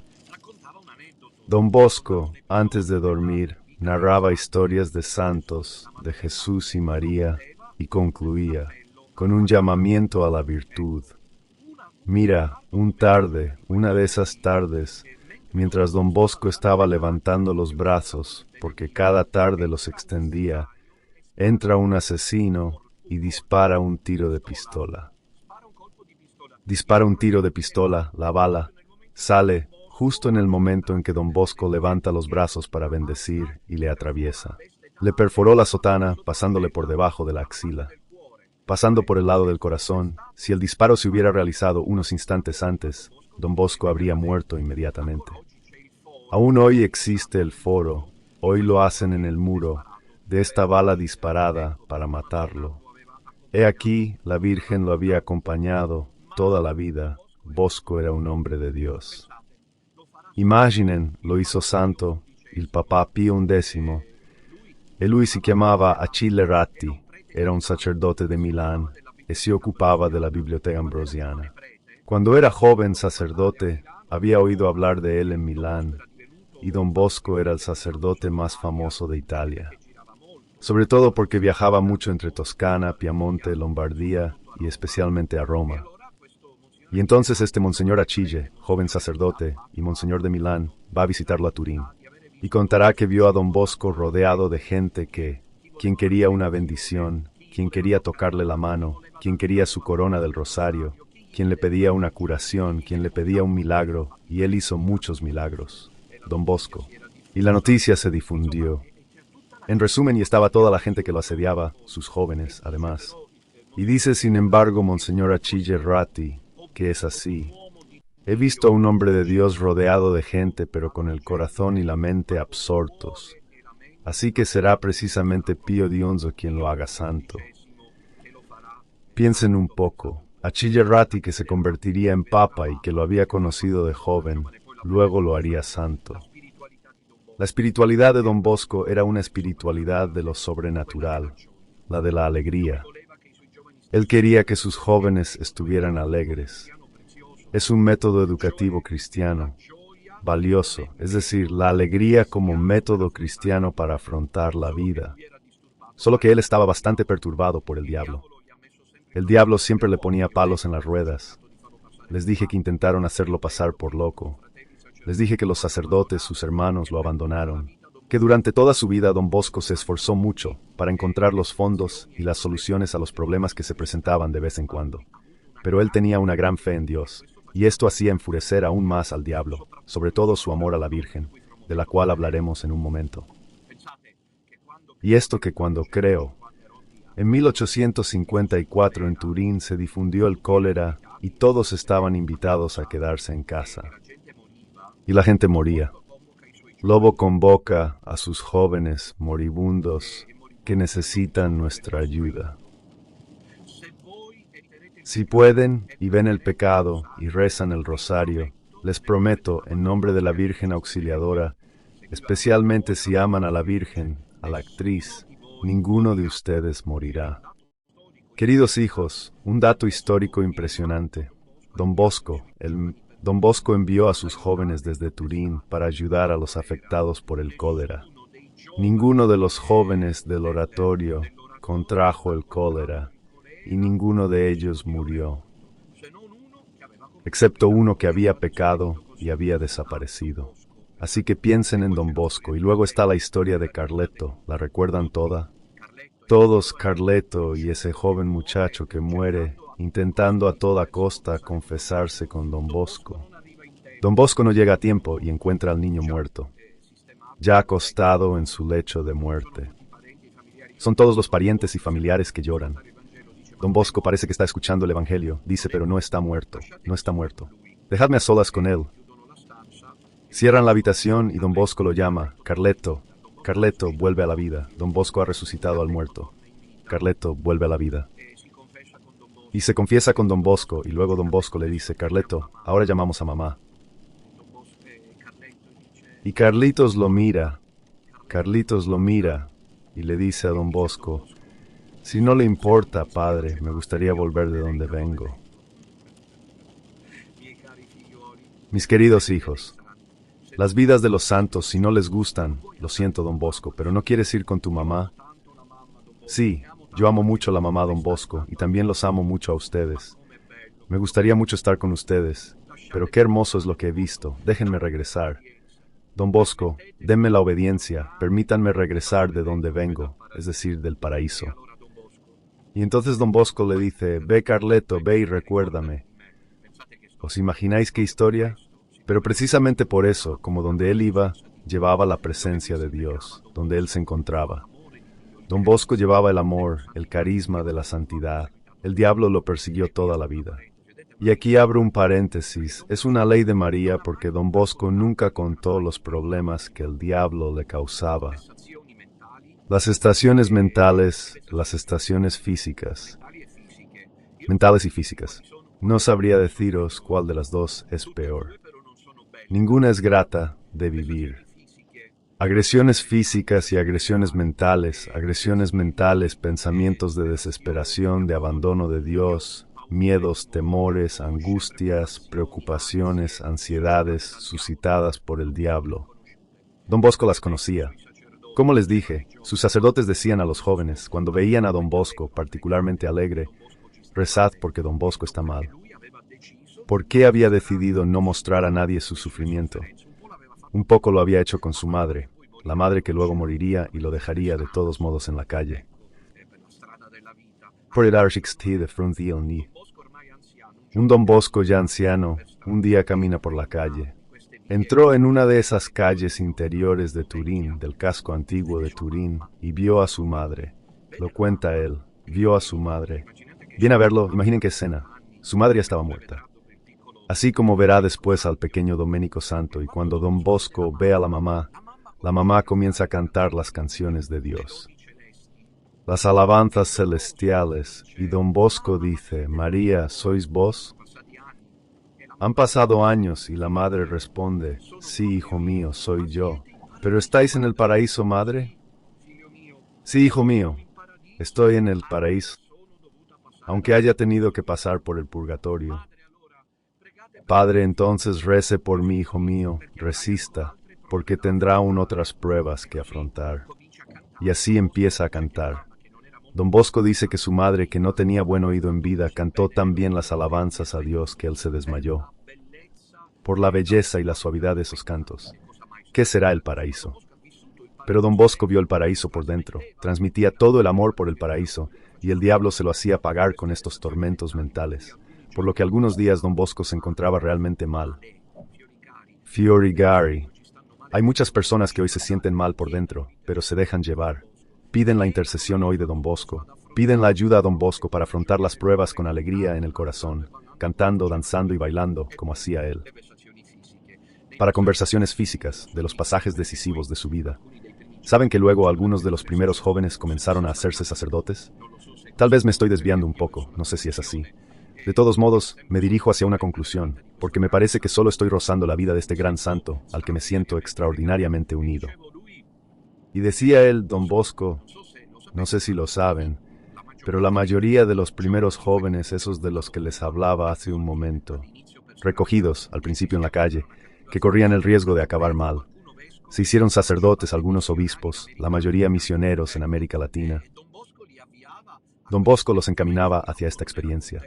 Don Bosco, antes de dormir, narraba historias de santos, de Jesús y María, y concluía con un llamamiento a la virtud. Mira, una de esas tardes, mientras Don Bosco estaba levantando los brazos, porque cada tarde los extendía, entra un asesino y dispara un tiro de pistola. Dispara un tiro de pistola, la bala sale justo en el momento en que Don Bosco levanta los brazos para bendecir y le atraviesa. Le perforó la sotana, pasándole por debajo de la axila. Pasando por el lado del corazón, si el disparo se hubiera realizado unos instantes antes, Don Bosco habría muerto inmediatamente. Aún hoy existe el foro, hoy lo hacen en el muro, de esta bala disparada para matarlo. He aquí, la Virgen lo había acompañado toda la vida. Bosco era un hombre de Dios. Imaginen, lo hizo santo il Papa Pio XI, e lui si chiamava Achille Ratti, era un sacerdote de Milán e si occupava della biblioteca ambrosiana. Cuando era joven sacerdote, había oído hablar de él en Milán, y Don Bosco era el sacerdote más famoso de Italia, sobre todo porque viajaba mucho entre Toscana, Piamonte, Lombardía y especialmente a Roma. Y entonces este Monseñor Achille, joven sacerdote y Monseñor de Milán, va a visitarlo a Turín, y contará que vio a Don Bosco rodeado de gente quien quería una bendición, quien quería tocarle la mano, quien quería su corona del rosario, quien le pedía una curación, quien le pedía un milagro, y él hizo muchos milagros, Don Bosco. Y la noticia se difundió. En resumen, y estaba toda la gente que lo asediaba, sus jóvenes, además. Y dice, sin embargo, Monseñor Achille Ratti, que es así. He visto a un hombre de Dios rodeado de gente, pero con el corazón y la mente absortos. Así que será precisamente Pío XI quien lo haga santo. Piensen un poco. Achille Ratti, que se convertiría en papa y que lo había conocido de joven, luego lo haría santo. La espiritualidad de Don Bosco era una espiritualidad de lo sobrenatural, la de la alegría. Él quería que sus jóvenes estuvieran alegres. Es un método educativo cristiano, valioso, es decir, la alegría como método cristiano para afrontar la vida. Solo que él estaba bastante perturbado por el diablo. El diablo siempre le ponía palos en las ruedas. Les dije que intentaron hacerlo pasar por loco. Les dije que los sacerdotes, sus hermanos, lo abandonaron. Que durante toda su vida Don Bosco se esforzó mucho para encontrar los fondos y las soluciones a los problemas que se presentaban de vez en cuando. Pero él tenía una gran fe en Dios, y esto hacía enfurecer aún más al diablo, sobre todo su amor a la Virgen, de la cual hablaremos en un momento. Y esto que cuando creo, en 1854 en Turín se difundió el cólera y todos estaban invitados a quedarse en casa. Y la gente moría. Lobo convoca a sus jóvenes moribundos que necesitan nuestra ayuda. Si pueden y ven el pecado y rezan el rosario, les prometo, en nombre de la Virgen Auxiliadora, especialmente si aman a la Virgen, a la actriz, ninguno de ustedes morirá. Queridos hijos, un dato histórico impresionante. Don Bosco envió a sus jóvenes desde Turín para ayudar a los afectados por el cólera. Ninguno de los jóvenes del oratorio contrajo el cólera y ninguno de ellos murió, excepto uno que había pecado y había desaparecido. Así que piensen en Don Bosco. Y luego está la historia de Carleto. ¿La recuerdan toda? Todos Carleto y ese joven muchacho que muere intentando a toda costa confesarse con Don Bosco. Don Bosco no llega a tiempo y encuentra al niño muerto, ya acostado en su lecho de muerte. Son todos los parientes y familiares que lloran. Don Bosco parece que está escuchando el Evangelio. Dice, pero no está muerto, no está muerto. Dejadme a solas con él. Cierran la habitación y Don Bosco lo llama. Carleto, Carleto, vuelve a la vida. Don Bosco ha resucitado al muerto. Carleto, vuelve a la vida. Y se confiesa con Don Bosco, y luego Don Bosco le dice, Carleto, ahora llamamos a mamá. Y Carlitos lo mira, y le dice a Don Bosco, si no le importa, padre, me gustaría volver de donde vengo. Mis queridos hijos, las vidas de los santos, si no les gustan, lo siento, Don Bosco, pero ¿no quieres ir con tu mamá? Sí, yo amo mucho a la mamá, Don Bosco, y también los amo mucho a ustedes. Me gustaría mucho estar con ustedes, pero qué hermoso es lo que he visto. Déjenme regresar. Don Bosco, denme la obediencia, permítanme regresar de donde vengo, es decir, del paraíso. Y entonces Don Bosco le dice, ve Carleto, ve y recuérdame. ¿Os imagináis qué historia? Pero precisamente por eso, como donde él iba, llevaba la presencia de Dios, donde él se encontraba. Don Bosco llevaba el amor, el carisma de la santidad. El diablo lo persiguió toda la vida. Y aquí abro un paréntesis, es una ley de María porque Don Bosco nunca contó los problemas que el diablo le causaba. Las estaciones mentales, las estaciones físicas, mentales y físicas. No sabría deciros cuál de las dos es peor. Ninguna es grata de vivir. Agresiones físicas y agresiones mentales, pensamientos de desesperación, de abandono de Dios, miedos, temores, angustias, preocupaciones, ansiedades suscitadas por el diablo. Don Bosco las conocía. Como les dije, sus sacerdotes decían a los jóvenes, cuando veían a Don Bosco particularmente alegre, rezad porque Don Bosco está mal. ¿Por qué había decidido no mostrar a nadie su sufrimiento? Un poco lo había hecho con su madre, la madre que luego moriría y lo dejaría de todos modos en la calle. Un Don Bosco ya anciano, un día camina por la calle. Entró en una de esas calles interiores de Turín, del casco antiguo de Turín, y vio a su madre. Lo cuenta él, vio a su madre. Viene a verlo, imaginen qué escena. Su madre ya estaba muerta. Así como verá después al pequeño Doménico Santo, y cuando Don Bosco ve a la mamá comienza a cantar las canciones de Dios, las alabanzas celestiales, y Don Bosco dice, María, ¿sois vos? Han pasado años y la madre responde, sí, hijo mío, soy yo. ¿Pero estáis en el paraíso, madre? Sí, hijo mío, estoy en el paraíso, aunque haya tenido que pasar por el purgatorio. Padre, entonces rece por mí, hijo mío, resista, porque tendrá aún otras pruebas que afrontar. Y así empieza a cantar. Don Bosco dice que su madre, que no tenía buen oído en vida, cantó tan bien las alabanzas a Dios que él se desmayó. Por la belleza y la suavidad de esos cantos. ¿Qué será el paraíso? Pero Don Bosco vio el paraíso por dentro, transmitía todo el amor por el paraíso, y el diablo se lo hacía pagar con estos tormentos mentales, por lo que algunos días Don Bosco se encontraba realmente mal. Fiorigari. Hay muchas personas que hoy se sienten mal por dentro, pero se dejan llevar. Piden la intercesión hoy de Don Bosco. Piden la ayuda a Don Bosco para afrontar las pruebas con alegría en el corazón, cantando, danzando y bailando, como hacía él. para conversaciones físicas de los pasajes decisivos de su vida. ¿Saben que luego algunos de los primeros jóvenes comenzaron a hacerse sacerdotes? Tal vez me estoy desviando un poco, no sé si es así. De todos modos, me dirijo hacia una conclusión, porque me parece que solo estoy rozando la vida de este gran santo, al que me siento extraordinariamente unido. Y decía él, Don Bosco, no sé si lo saben, pero la mayoría de los primeros jóvenes, esos de los que les hablaba hace un momento, recogidos al principio en la calle, que corrían el riesgo de acabar mal, se hicieron sacerdotes, algunos obispos, la mayoría misioneros en América Latina. Don Bosco los encaminaba hacia esta experiencia.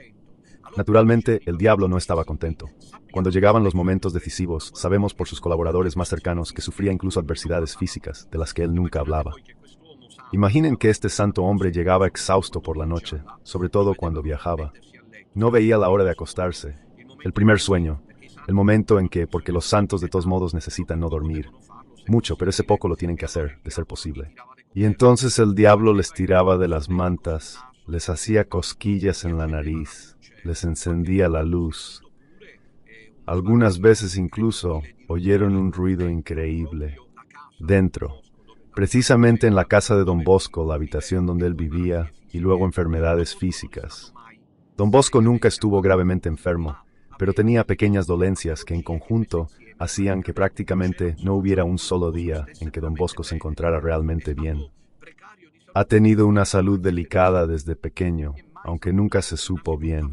Naturalmente, el diablo no estaba contento. Cuando llegaban los momentos decisivos, sabemos por sus colaboradores más cercanos que sufría incluso adversidades físicas, de las que él nunca hablaba. Imaginen que este santo hombre llegaba exhausto por la noche, sobre todo cuando viajaba. No veía la hora de acostarse. El primer sueño, el momento en que, porque los santos de todos modos necesitan no dormir. Mucho, pero ese poco lo tienen que hacer, de ser posible. Y entonces el diablo les tiraba de las mantas, les hacía cosquillas en la nariz, les encendía la luz. Algunas veces incluso oyeron un ruido increíble. Dentro, precisamente en la casa de Don Bosco, la habitación donde él vivía, y luego enfermedades físicas. Don Bosco nunca estuvo gravemente enfermo, pero tenía pequeñas dolencias que en conjunto hacían que prácticamente no hubiera un solo día en que Don Bosco se encontrara realmente bien. Ha tenido una salud delicada desde pequeño, aunque nunca se supo bien.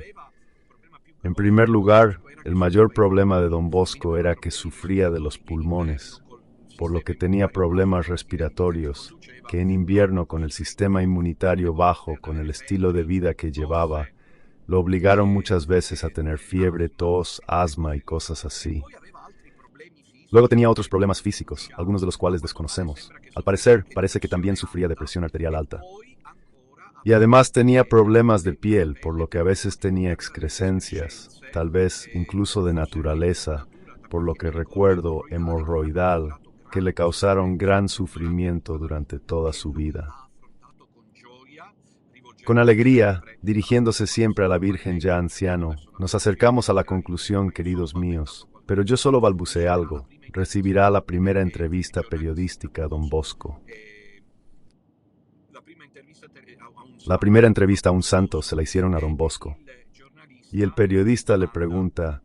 En primer lugar, el mayor problema de Don Bosco era que sufría de los pulmones, por lo que tenía problemas respiratorios, que en invierno con el sistema inmunitario bajo, con el estilo de vida que llevaba, lo obligaron muchas veces a tener fiebre, tos, asma y cosas así. Luego tenía otros problemas físicos, algunos de los cuales desconocemos. Al parecer, parece que también sufría de presión arterial alta. Y además tenía problemas de piel, por lo que a veces tenía excrescencias, tal vez incluso de naturaleza, por lo que recuerdo hemorroidal, que le causaron gran sufrimiento durante toda su vida. Con alegría, dirigiéndose siempre a la Virgen ya anciano, nos acercamos a la conclusión, queridos míos, pero yo solo balbuceé algo. Recibirá la primera entrevista periodística, Don Bosco. La primera entrevista a un santo se la hicieron a Don Bosco. Y el periodista le pregunta,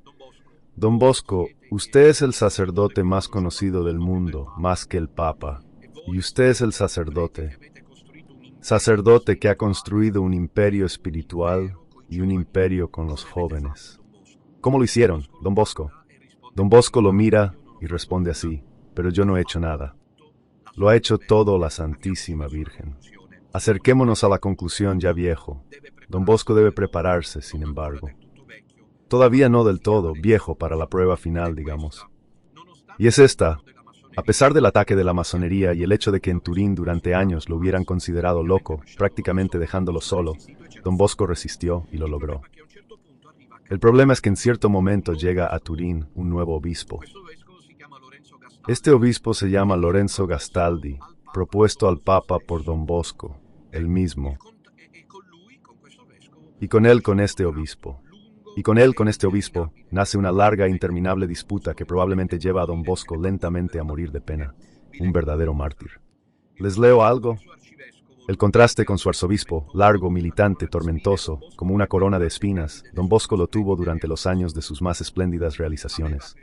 Don Bosco, usted es el sacerdote más conocido del mundo, más que el Papa, y usted es el sacerdote que ha construido un imperio espiritual y un imperio con los jóvenes. ¿Cómo lo hicieron, Don Bosco? Don Bosco lo mira y responde así, pero yo no he hecho nada. Lo ha hecho todo la Santísima Virgen. Acerquémonos a la conclusión ya viejo. Don Bosco debe prepararse, sin embargo. Todavía no del todo, viejo para la prueba final, digamos. Y es esta. A pesar del ataque de la masonería y el hecho de que en Turín durante años lo hubieran considerado loco, prácticamente dejándolo solo, Don Bosco resistió y lo logró. El problema es que en cierto momento llega a Turín un nuevo obispo. Este obispo se llama Lorenzo Gastaldi, propuesto al Papa por Don Bosco, el mismo. Y con este obispo, nace una larga e interminable disputa que probablemente lleva a Don Bosco lentamente a morir de pena, un verdadero mártir. ¿Les leo algo? El contraste con su arzobispo, largo, militante, tormentoso, como una corona de espinas, Don Bosco lo tuvo durante los años de sus más espléndidas realizaciones.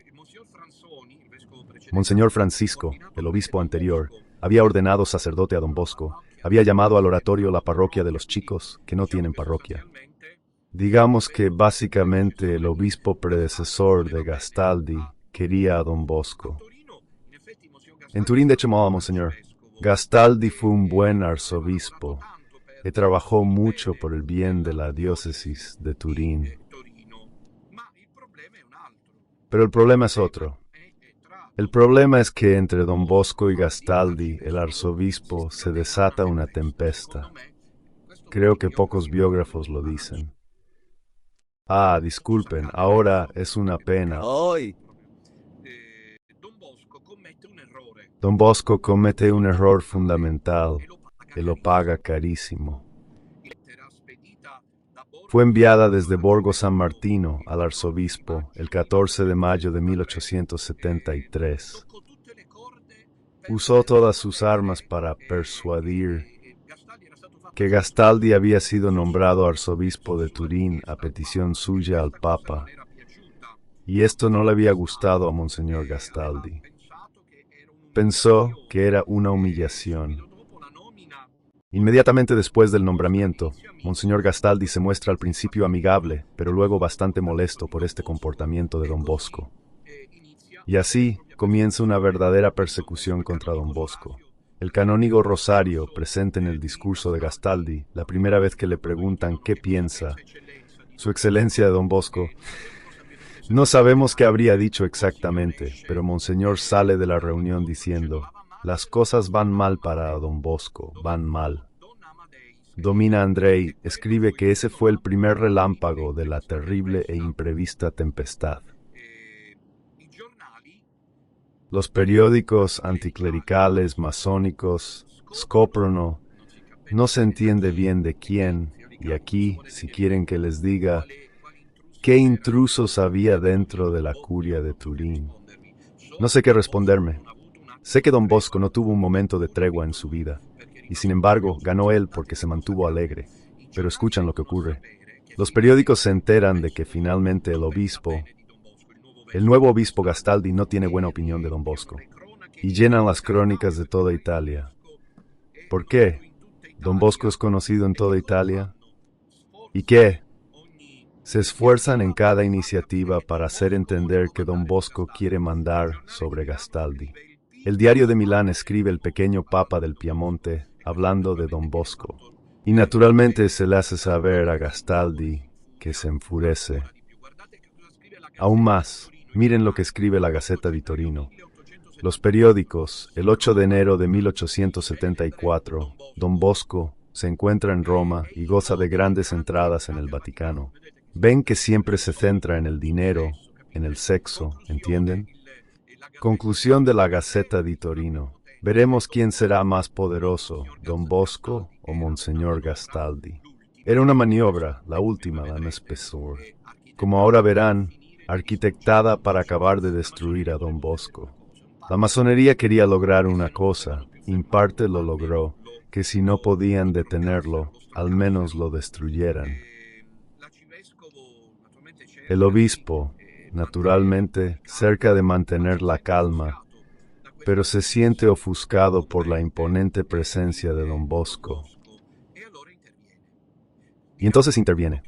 Monseñor Francisco, el obispo anterior, había ordenado sacerdote a Don Bosco, había llamado al oratorio la parroquia de los chicos que no tienen parroquia. Digamos que básicamente el obispo predecesor de Gastaldi quería a Don Bosco. En Turín, de hecho, Monseñor, Gastaldi fue un buen arzobispo y trabajó mucho por el bien de la diócesis de Turín. Pero el problema es otro. El problema es que entre Don Bosco y Gastaldi, el arzobispo, se desata una tempesta. Creo que pocos biógrafos lo dicen. Ah, disculpen, ahora es una pena. Hoy. Don Bosco comete un error fundamental y lo paga carísimo. Fue enviada desde Borgo San Martino al arzobispo el 14 de mayo de 1873. Usó todas sus armas para persuadir que Gastaldi había sido nombrado arzobispo de Turín a petición suya al Papa, y esto no le había gustado a Monseñor Gastaldi. Pensó que era una humillación. Inmediatamente después del nombramiento, Monseñor Gastaldi se muestra al principio amigable, pero luego bastante molesto por este comportamiento de don Bosco. Y así comienza una verdadera persecución contra don Bosco. El canónigo Rosario, presente en el discurso de Gastaldi, la primera vez que le preguntan qué piensa, Su Excelencia de don Bosco, no sabemos qué habría dicho exactamente, pero Monseñor sale de la reunión diciendo, las cosas van mal para don Bosco, van mal. Domina Andrei escribe que ese fue el primer relámpago de la terrible e imprevista tempestad. Los periódicos anticlericales, masónicos, Scoprono, no se entiende bien de quién, y aquí, si quieren que les diga, qué intrusos había dentro de la curia de Turín. No sé qué responderme. Sé que don Bosco no tuvo un momento de tregua en su vida, y sin embargo ganó él porque se mantuvo alegre. Pero escuchan lo que ocurre. Los periódicos se enteran de que finalmente el nuevo obispo Gastaldi no tiene buena opinión de don Bosco, y llenan las crónicas de toda Italia. ¿Por qué? ¿Don Bosco es conocido en toda Italia? ¿Y qué? Se esfuerzan en cada iniciativa para hacer entender que don Bosco quiere mandar sobre Gastaldi. El diario de Milán escribe el pequeño papa del Piamonte hablando de don Bosco, y naturalmente se le hace saber a Gastaldi que se enfurece. Aún más, miren lo que escribe la Gaceta di Torino. Los periódicos, el 8 de enero de 1874, don Bosco se encuentra en Roma y goza de grandes entradas en el Vaticano. Ven que siempre se centra en el dinero, en el sexo, ¿entienden? Conclusión de la Gaceta di Torino. Veremos quién será más poderoso, don Bosco o Monseñor Gastaldi. Era una maniobra, la última, la espesor. Como ahora verán, arquitectada para acabar de destruir a don Bosco. La masonería quería lograr una cosa, en parte lo logró, que si no podían detenerlo, al menos lo destruyeran. El obispo, naturalmente, cerca de mantener la calma, pero se siente ofuscado por la imponente presencia de don Bosco. Y entonces interviene.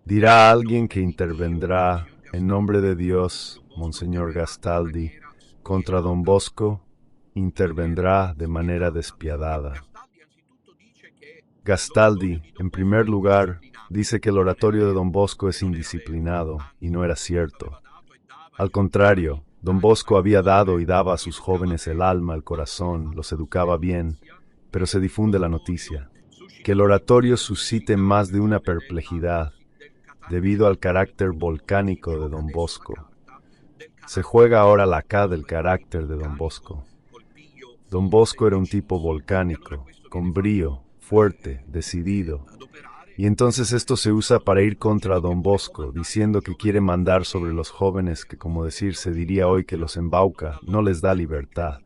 Dirá alguien que intervendrá en nombre de Dios, Monseñor Gastaldi, contra don Bosco, intervendrá de manera despiadada. Gastaldi, en primer lugar, dice que el oratorio de don Bosco es indisciplinado, y no era cierto. Al contrario, don Bosco había dado y daba a sus jóvenes el alma, el corazón, los educaba bien, pero se difunde la noticia, que el oratorio suscite más de una perplejidad, debido al carácter volcánico de don Bosco. Se juega ahora la K del carácter de don Bosco. Don Bosco era un tipo volcánico, con brío, fuerte, decidido, y entonces esto se usa para ir contra don Bosco, diciendo que quiere mandar sobre los jóvenes que, como decir, se diría hoy que los embauca, no les da libertad.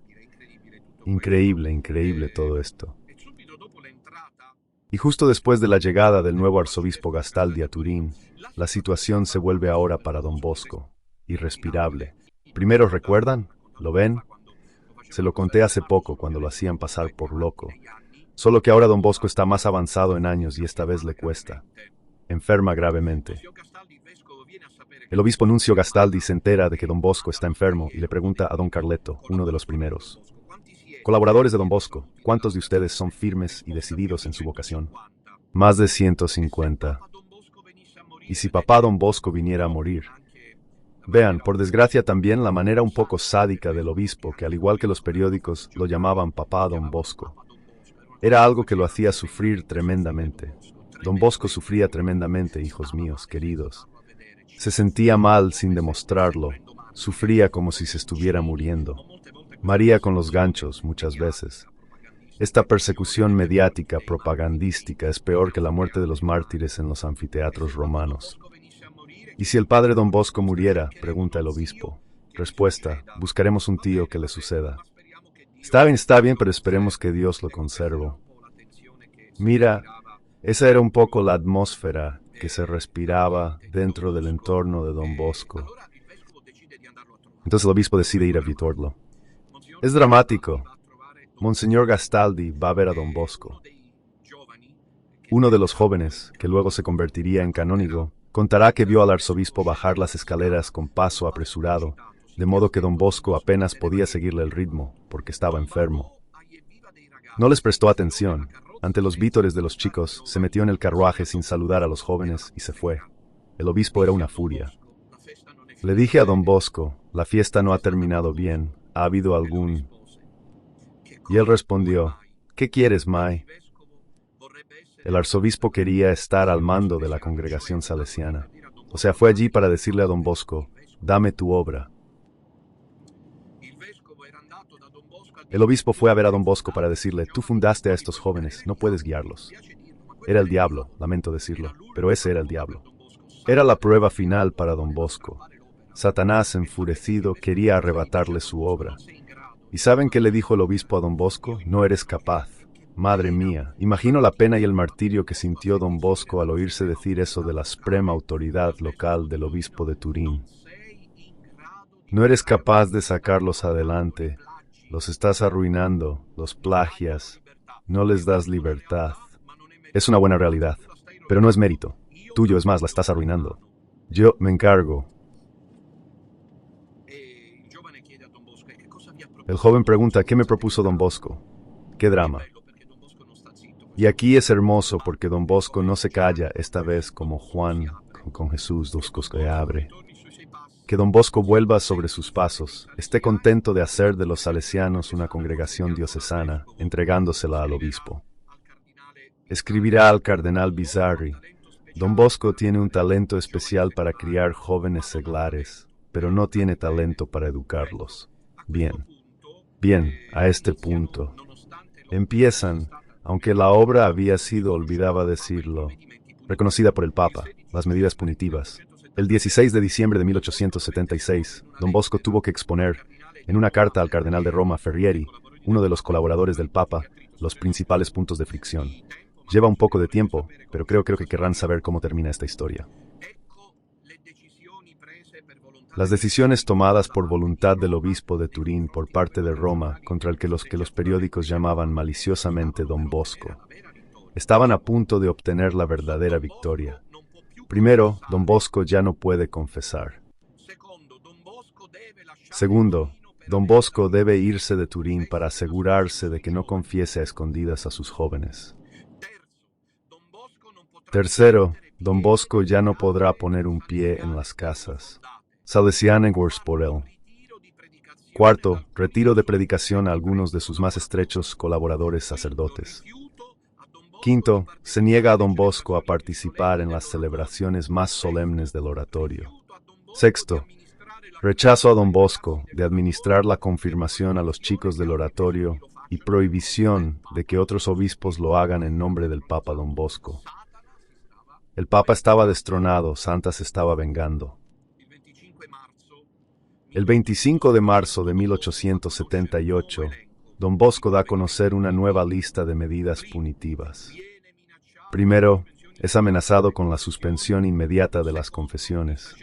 Increíble, increíble todo esto. Y justo después de la llegada del nuevo arzobispo Gastaldi a Turín, la situación se vuelve ahora para don Bosco irrespirable. Primero, ¿recuerdan? ¿Lo ven? Se lo conté hace poco cuando lo hacían pasar por loco. Solo que ahora don Bosco está más avanzado en años y esta vez le cuesta. Enferma gravemente. El obispo Nuncio Gastaldi se entera de que don Bosco está enfermo y le pregunta a don Carleto, uno de los primeros. Colaboradores de don Bosco, ¿cuántos de ustedes son firmes y decididos en su vocación? Más de 150. ¿Y si papá don Bosco viniera a morir? Vean, por desgracia también la manera un poco sádica del obispo, que al igual que los periódicos lo llamaban papá don Bosco. Era algo que lo hacía sufrir tremendamente. Don Bosco sufría tremendamente, hijos míos, queridos. Se sentía mal sin demostrarlo, sufría como si se estuviera muriendo. María con los ganchos, muchas veces. Esta persecución mediática, propagandística, es peor que la muerte de los mártires en los anfiteatros romanos. ¿Y si el padre Don Bosco muriera?, pregunta el obispo. Respuesta: buscaremos un tío que le suceda. Está bien, pero esperemos que Dios lo conserve. Mira, esa era un poco la atmósfera que se respiraba dentro del entorno de Don Bosco. Entonces el obispo decide ir a visitarlo. Es dramático. Monseñor Gastaldi va a ver a Don Bosco. Uno de los jóvenes, que luego se convertiría en canónigo, contará que vio al arzobispo bajar las escaleras con paso apresurado, de modo que Don Bosco apenas podía seguirle el ritmo, porque estaba enfermo. No les prestó atención. Ante los vítores de los chicos, se metió en el carruaje sin saludar a los jóvenes y se fue. El obispo era una furia. Le dije a Don Bosco: la fiesta no ha terminado bien, ¿ha habido algún...? Y él respondió: ¿qué quieres, Mai? El arzobispo quería estar al mando de la congregación salesiana. O sea, fue allí para decirle a Don Bosco: dame tu obra. El obispo fue a ver a Don Bosco para decirle: tú fundaste a estos jóvenes, no puedes guiarlos. Era el diablo, lamento decirlo, pero ese era el diablo. Era la prueba final para Don Bosco. Satanás, enfurecido, quería arrebatarle su obra. ¿Y saben qué le dijo el obispo a Don Bosco? No eres capaz. Madre mía, imagino la pena y el martirio que sintió Don Bosco al oírse decir eso de la suprema autoridad local del obispo de Turín. No eres capaz de sacarlos adelante, los estás arruinando, los plagias, no les das libertad. Es una buena realidad, pero no es mérito. Tuyo, es más, la estás arruinando. Yo me encargo. El joven pregunta: ¿qué me propuso Don Bosco? ¡Qué drama! Y aquí es hermoso porque Don Bosco no se calla, esta vez como Juan con Jesús, dos cosas que abre. Que Don Bosco vuelva sobre sus pasos, esté contento de hacer de los salesianos una congregación diocesana, entregándosela al obispo. Escribirá al cardenal Bizzarri: Don Bosco tiene un talento especial para criar jóvenes seglares, pero no tiene talento para educarlos. Bien, a este punto. Empiezan, aunque la obra había sido, olvidaba decirlo, reconocida por el Papa, las medidas punitivas. El 16 de diciembre de 1876, Don Bosco tuvo que exponer, en una carta al cardenal de Roma, Ferrieri, uno de los colaboradores del Papa, los principales puntos de fricción. Lleva un poco de tiempo, pero creo que querrán saber cómo termina esta historia. Las decisiones tomadas por voluntad del obispo de Turín por parte de Roma, contra el que los periódicos llamaban maliciosamente Don Bosco, estaban a punto de obtener la verdadera victoria. Primero, Don Bosco ya no puede confesar. Segundo, Don Bosco debe irse de Turín para asegurarse de que no confiese a escondidas a sus jóvenes. Tercero, Don Bosco ya no podrá poner un pie en las casas salesianas por él. Cuarto, retiro de predicación a algunos de sus más estrechos colaboradores sacerdotes. Quinto, se niega a Don Bosco a participar en las celebraciones más solemnes del oratorio. Sexto, rechazo a Don Bosco de administrar la confirmación a los chicos del oratorio y prohibición de que otros obispos lo hagan en nombre del Papa Don Bosco. El Papa estaba destronado, Santa se estaba vengando. El 25 de marzo de 1878, Don Bosco da a conocer una nueva lista de medidas punitivas. Primero, es amenazado con la suspensión inmediata de las confesiones.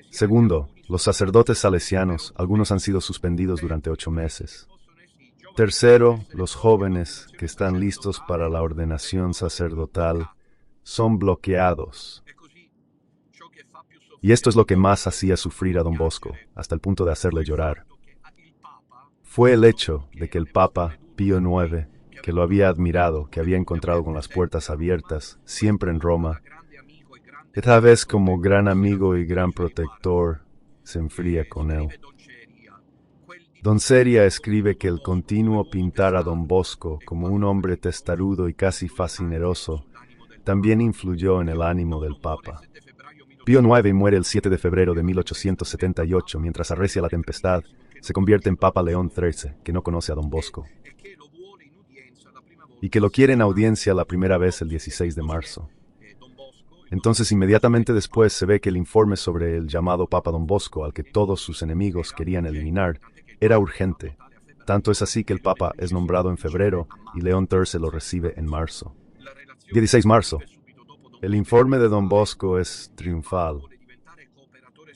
Segundo, los sacerdotes salesianos, algunos han sido suspendidos durante 8 meses. Tercero, los jóvenes que están listos para la ordenación sacerdotal son bloqueados. Y esto es lo que más hacía sufrir a Don Bosco, hasta el punto de hacerle llorar. Fue el hecho de que el Papa Pío IX, que lo había admirado, que había encontrado con las puertas abiertas, siempre en Roma, esta vez como gran amigo y gran protector, se enfría con él. Don Seria escribe que el continuo pintar a Don Bosco como un hombre testarudo y casi fascineroso también influyó en el ánimo del Papa. Pío IX muere el 7 de febrero de 1878, mientras arrecia la tempestad, se convierte en Papa León XIII, que no conoce a Don Bosco. y que lo quiere en audiencia la primera vez el 16 de marzo. Entonces inmediatamente después se ve que el informe sobre el llamado Papa Don Bosco, al que todos sus enemigos querían eliminar, era urgente. Tanto es así que el Papa es nombrado en febrero y León XIII lo recibe en marzo. 16 de marzo. El informe de Don Bosco es triunfal.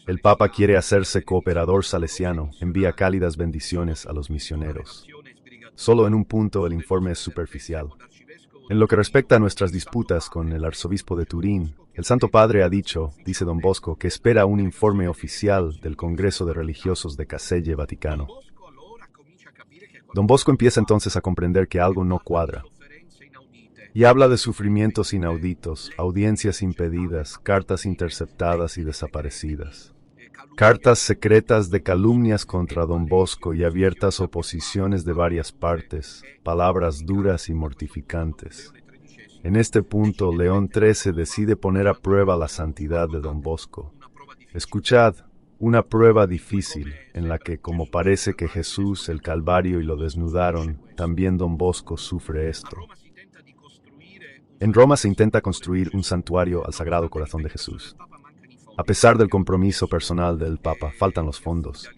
El Papa quiere hacerse cooperador salesiano, envía cálidas bendiciones a los misioneros. Solo en un punto el informe es superficial. En lo que respecta a nuestras disputas con el arzobispo de Turín, el Santo Padre ha dicho, dice Don Bosco, que espera un informe oficial del Congreso de Religiosos de Caselle, Vaticano. Don Bosco empieza entonces a comprender que algo no cuadra. Y habla de sufrimientos inauditos, audiencias impedidas, cartas interceptadas y desaparecidas. Cartas secretas de calumnias contra Don Bosco y abiertas oposiciones de varias partes, palabras duras y mortificantes. En este punto, León XIII decide poner a prueba la santidad de Don Bosco. Escuchad, una prueba difícil, en la que, como parece que Jesús, el Calvario y lo desnudaron, también Don Bosco sufre esto. En Roma se intenta construir un santuario al Sagrado Corazón de Jesús. A pesar del compromiso personal del Papa, faltan los fondos.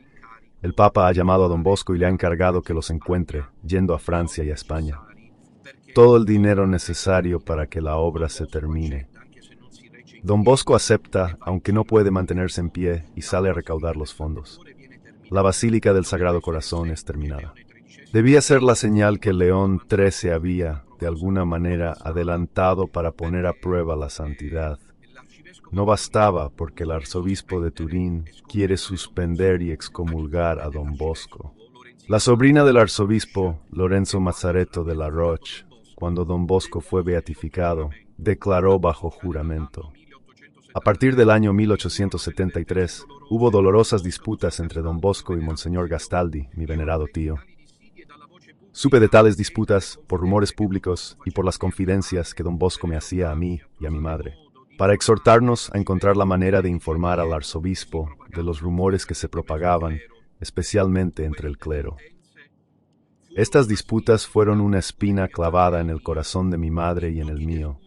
El Papa ha llamado a Don Bosco y le ha encargado que los encuentre, yendo a Francia y a España. Todo el dinero necesario para que la obra se termine. Don Bosco acepta, aunque no puede mantenerse en pie, y sale a recaudar los fondos. La Basílica del Sagrado Corazón es terminada. Debía ser la señal que León XIII había, de alguna manera, adelantado para poner a prueba la santidad. No bastaba porque el arzobispo de Turín quiere suspender y excomulgar a Don Bosco. La sobrina del arzobispo, Lorenzo Mazzaretto de la Roche, cuando Don Bosco fue beatificado, declaró bajo juramento. A partir del año 1873, hubo dolorosas disputas entre Don Bosco y Monseñor Gastaldi, mi venerado tío. Supe de tales disputas por rumores públicos y por las confidencias que Don Bosco me hacía a mí y a mi madre, para exhortarnos a encontrar la manera de informar al arzobispo de los rumores que se propagaban, especialmente entre el clero. Estas disputas fueron una espina clavada en el corazón de mi madre y en el mío.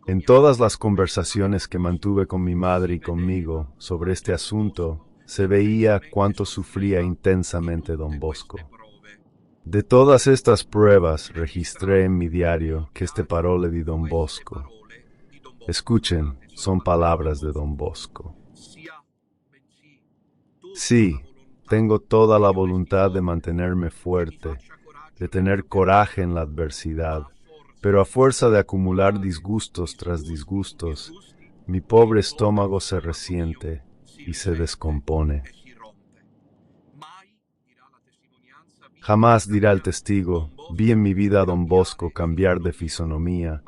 En todas las conversaciones que mantuve con mi madre y conmigo sobre este asunto, se veía cuánto sufría intensamente Don Bosco. De todas estas pruebas registré en mi diario que este parole di Don Bosco. Escuchen, son palabras de Don Bosco. Sí, tengo toda la voluntad de mantenerme fuerte, de tener coraje en la adversidad, pero a fuerza de acumular disgustos tras disgustos, mi pobre estómago se resiente y se descompone. Jamás dirá el testigo, vi en mi vida a Don Bosco cambiar de fisonomía,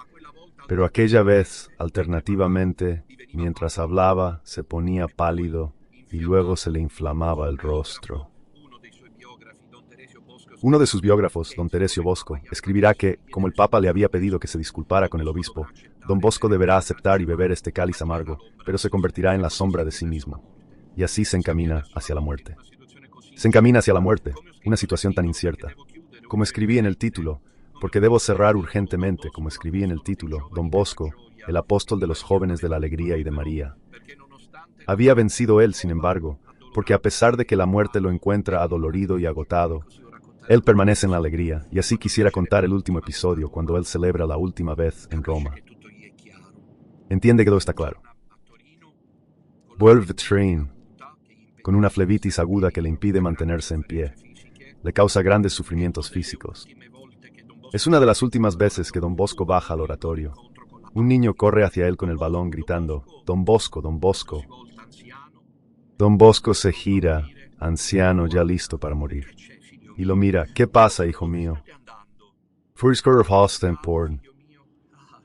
pero aquella vez, alternativamente, mientras hablaba, se ponía pálido y luego se le inflamaba el rostro. Uno de sus biógrafos, don Teresio Bosco, escribirá que, como el Papa le había pedido que se disculpara con el obispo, Don Bosco deberá aceptar y beber este cáliz amargo, pero se convertirá en la sombra de sí mismo. Y así se encamina hacia la muerte. Se encamina hacia la muerte, una situación tan incierta. Como escribí en el título, porque debo cerrar urgentemente, como escribí en el título, Don Bosco, el apóstol de los jóvenes de la alegría y de María. Había vencido él, sin embargo, porque a pesar de que la muerte lo encuentra adolorido y agotado, él permanece en la alegría, y así quisiera contar el último episodio cuando él celebra la última vez en Roma. Entiende que todo está claro. Vuelve Train, con una flebitis aguda que le impide mantenerse en pie. Le causa grandes sufrimientos físicos. Es una de las últimas veces que Don Bosco baja al oratorio. Un niño corre hacia él con el balón gritando, «Don Bosco, Don Bosco». Don Bosco se gira, anciano ya listo para morir, y lo mira. «¿Qué pasa, hijo mío?»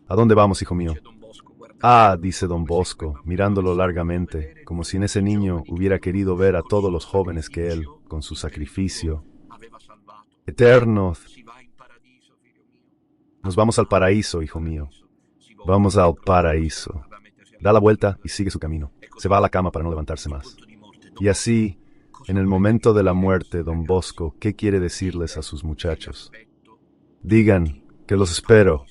«¿A dónde vamos, hijo mío?» «Ah», dice Don Bosco, mirándolo largamente, como si en ese niño hubiera querido ver a todos los jóvenes que él, con su sacrificio eterno. «Nos vamos al paraíso, hijo mío. Vamos al paraíso». Da la vuelta y sigue su camino. Se va a la cama para no levantarse más. Y así, en el momento de la muerte, Don Bosco, ¿qué quiere decirles a sus muchachos? Digan que los espero.